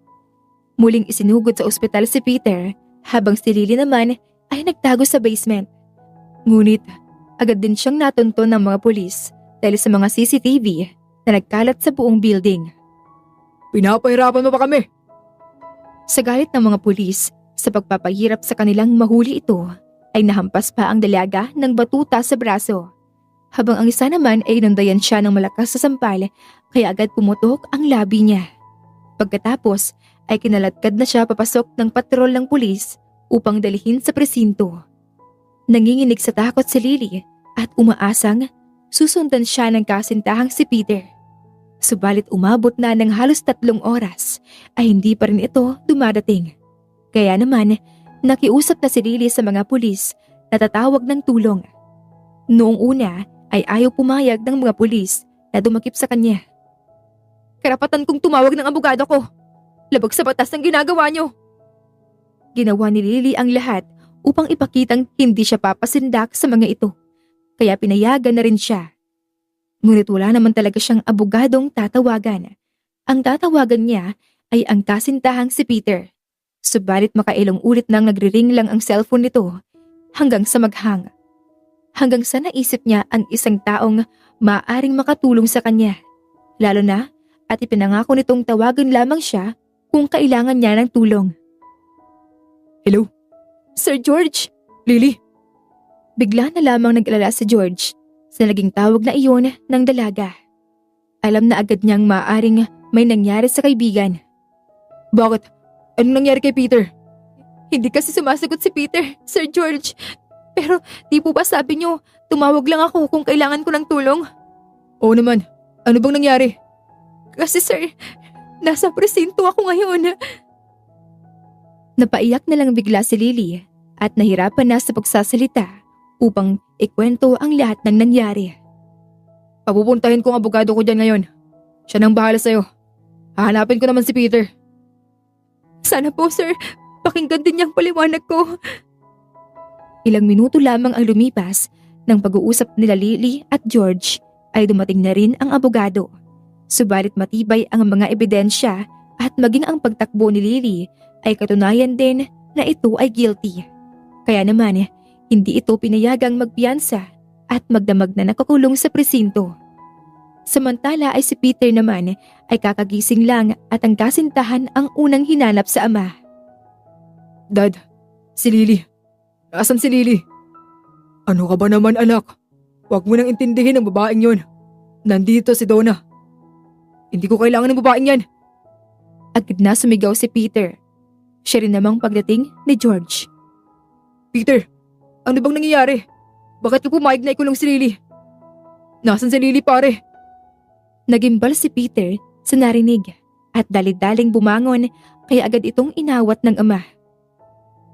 Muling isinugod sa ospital si Peter habang si Lily naman ay nagtago sa basement. Ngunit agad din siyang natunton ng mga pulis dahil sa mga CCTV na nagkalat sa buong building. Pinapahirapan mo pa kami! Sa galit ng mga pulis sa pagpapahirap sa kanilang mahuli ito ay nahampas pa ang dalaga ng batuta sa braso habang ang isa naman ay inundayan siya ng malakas sa sampal kaya agad pumutok ang labi niya. Pagkatapos ay kinaladkad na siya papasok ng patrol ng pulis upang dalhin sa presinto. Nanginginig sa takot si Lily at umaasang susundan siya ng kasintahang si Peter. Subalit umabot na ng halos 3 oras ay hindi pa rin ito dumadating. Kaya naman, nakiusap na si Lily sa mga pulis na tatawag ng tulong. Noong una ay ayaw pumayag ng mga pulis na dumakip sa kanya. Karapatan kong tumawag ng abogado ko. Labag sa batas ang ginagawa niyo. Ginawa ni Lily ang lahat upang ipakitang hindi siya papasindak sa mga ito. Kaya pinayagan na rin siya. Ngunit wala naman talaga siyang abogadong tatawagan. Ang tatawagan niya ay ang kasintahang si Peter. Subalit makailong ulit nang nagri-ring lang ang cellphone nito hanggang sa maghang. Hanggang sa naisip niya ang isang taong maaaring makatulong sa kanya. Lalo na at ipinangako nitong tawagan lamang siya kung kailangan niya ng tulong. Hello? Sir George? Lily? Bigla na lamang nag-alala si George sa naging tawag na iyon ng dalaga. Alam na agad niyang maaaring may nangyari sa kaibigan. Bakit? Anong nangyari kay Peter? Hindi kasi sumasagot si Peter, Sir George. Pero di po ba sabi niyo, tumawag lang ako kung kailangan ko ng tulong? Oo naman. Ano bang nangyari? Kasi sir, nasa presinto ako ngayon. Napaiyak na lang bigla si Lily at nahirapan na sa pagsasalita upang ikwento ang lahat ng nangyari. Papupuntahin ko ang abogado ko dyan ngayon. Siya nang bahala sa'yo. Hahanapin ko naman si Peter. Sana po sir, pakinggan din niyang paliwanag ko. Ilang minuto lamang ang lumipas ng pag-uusap nila Lily at George ay dumating na rin ang abogado. Subalit matibay ang mga ebidensya at maging ang pagtakbo ni Lily ay katunayan din na ito ay guilty. Kaya naman, hindi ito pinayagang magpiyansa at magdamag na nakakulong sa presinto. Samantala ay si Peter naman ay kakagising lang at ang kasintahan ang unang hinanap sa ama. Dad, si Lily. Asan si Lily? Ano ka ba naman anak? Huwag mo nang intindihin ang babaeng yon. Nandito si Donna. Hindi ko kailangan ng babaeng yan. Agad na sumigaw si Peter. Siya rin namang pagdating ni George. Peter, ano bang nangyayari? Bakit ko pumayag na ikulong si Lily? Nasaan si Lily pare? Nagimbal si Peter sa narinig at dalit-daling bumangon kaya agad itong inawat ng ama.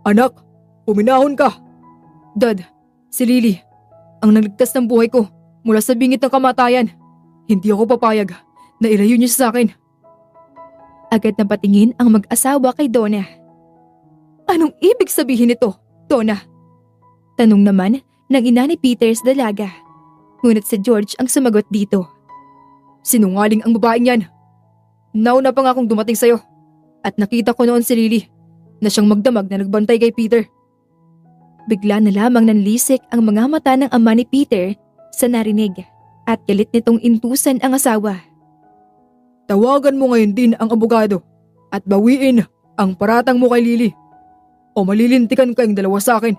Anak, huminahon ka. Dad, si Lily, ang nagligtas ng buhay ko mula sa bingit ng kamatayan. Hindi ako papayag na ilayo niyo sa akin. Agad na patingin ang mag-asawa kay Donna. Anong ibig sabihin nito, Donna? Tanong naman ng ina ni Peter sa dalaga. Ngunit si George ang sumagot dito. Sinungaling ang babaeng yan. Nauna pa nga akong dumating sa'yo at nakita ko noon si Lily na siyang magdamag na nagbantay kay Peter. Bigla na lamang nanlisik ang mga mata ng ama ni Peter sa narinig at galit nitong intusan ang asawa. Tawagan mo ngayon din ang abogado at bawiin ang paratang mo kay Lily o malilintikan kayong dalawa sa akin.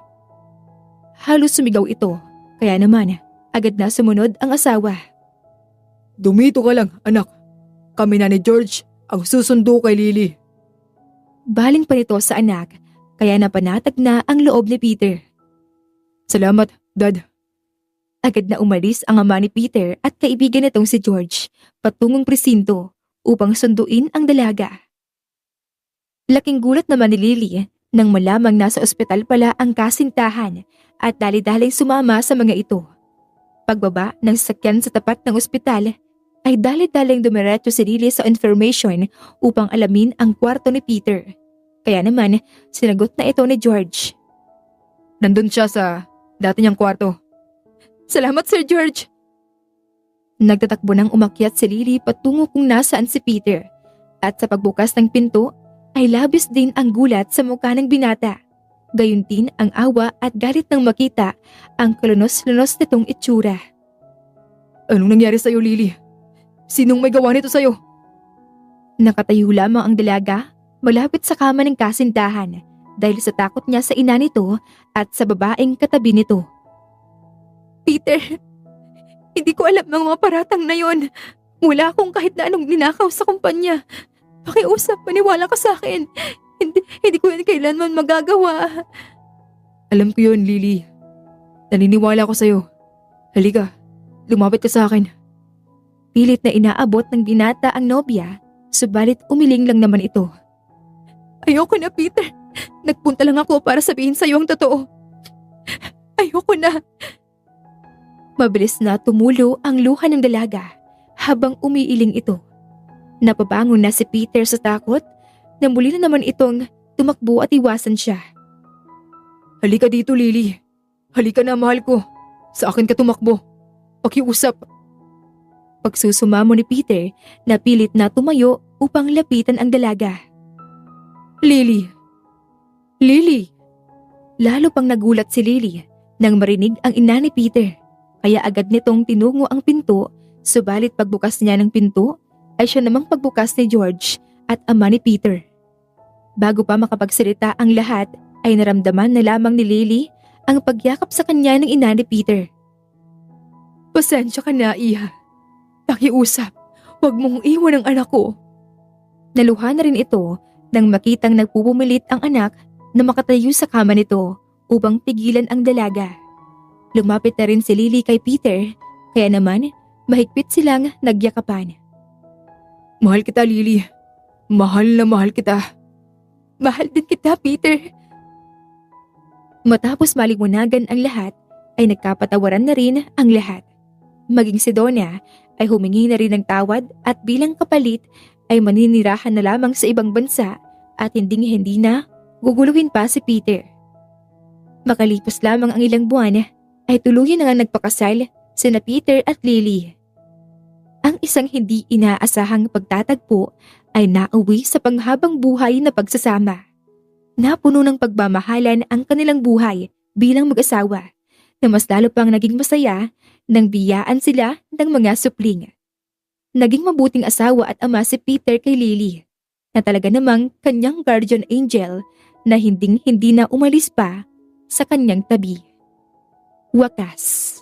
Halos sumigaw ito, kaya naman agad na sumunod ang asawa. Dumito ka lang anak, kami na ni George ang susundo kay Lily. Baling pa nito sa anak, kaya napanatag na ang loob ni Peter. Salamat, Dad. Agad na umalis ang ama ni Peter at kaibigan nitong si George patungong presinto upang sunduin ang dalaga. Laking gulat naman ni Lily nang malamang nasa ospital pala ang kasintahan at dali-daling sumama sa mga ito. Pagbaba ng sasakyan sa tapat ng ospital ay dali-daling dumiretso si Lily sa information upang alamin ang kwarto ni Peter. Kaya naman sinagot na ito ni George. Nandun siya sa dati niyang kwarto. Salamat Sir George! Nagtatakbo nang umakyat si Lily patungo kung nasaan si Peter at sa pagbukas ng pinto ay labis din ang gulat sa mukha ng binata. Gayon din ang awa at galit nang makita ang kalunos-lunos nitong itsura. Anong nangyari sa'yo, Lily? Sinong may gawa nito sa'yo? Nakatayo lamang ang dalaga malapit sa kama ng kasintahan dahil sa takot niya sa ina nito at sa babaeng katabi nito. Peter, Hindi ko alam ang mga paratang na yon. Wala akong kahit na anong ninakaw sa kumpanya. Pakiusap, maniwala ka sa akin. Hindi ko yan kailanman magagawa. Alam ko yun, Lily. Naniniwala ko sa'yo. Halika, lumapit ka sa akin. Pilit na inaabot ng binata ang nobya, subalit umiling lang naman ito. Ayoko na, Peter. Nagpunta lang ako para sabihin sa'yo ang totoo. Ayoko na. Mabilis na tumulo ang luha ng dalaga habang umiiling ito. Napabangon na si Peter sa takot na muli na naman itong tumakbo at iwasan siya. Halika dito, Lily. Halika na, mahal ko. Sa akin ka tumakbo. Pakiusap. Pagsusumamo ni Peter na pilit na tumayo upang lapitan ang dalaga. Lily. Lily. Lalo pang nagulat si Lily nang marinig ang ina ni Peter. Kaya agad nitong tinungo ang pinto, subalit pagbukas niya ng pinto ay siya namang pagbukas ni George at ama ni Peter. Bago pa makapagsalita ang lahat ay naramdaman na lamang ni Lily ang pagyakap sa kanya ng ina ni Peter. Pasensya ka na, Iha. Pakiusap, huwag mong iwan ang anak ko. Naluha na rin ito nang makitang nagpupumilit ang anak na makatayo sa kama nito upang pigilan ang dalaga. Lumapit na rin si Lily kay Peter, kaya naman mahigpit silang nagyakapan. Mahal kita, Lily. Mahal na mahal kita. Mahal din kita, Peter. Matapos malimunagan ang lahat, ay nagkapatawaran na rin ang lahat. Maging si Donna ay humingi na rin ng tawad at bilang kapalit ay maninirahan na lamang sa ibang bansa at hindi na guguluhin pa si Peter. Makalipas lamang ang ilang buwan ay tuluyan na nga nagpakasal sina Peter at Lily. Ang isang hindi inaasahang pagtatagpo ay nauwi sa panghabang buhay na pagsasama. Napuno ng pagmamahalan ang kanilang buhay bilang mag-asawa na mas lalo pang naging masaya nang biyaan sila ng mga supling. Naging mabuting asawa at ama si Peter kay Lily na talaga namang kanyang guardian angel na hindi na umalis pa sa kanyang tabi. Wakas.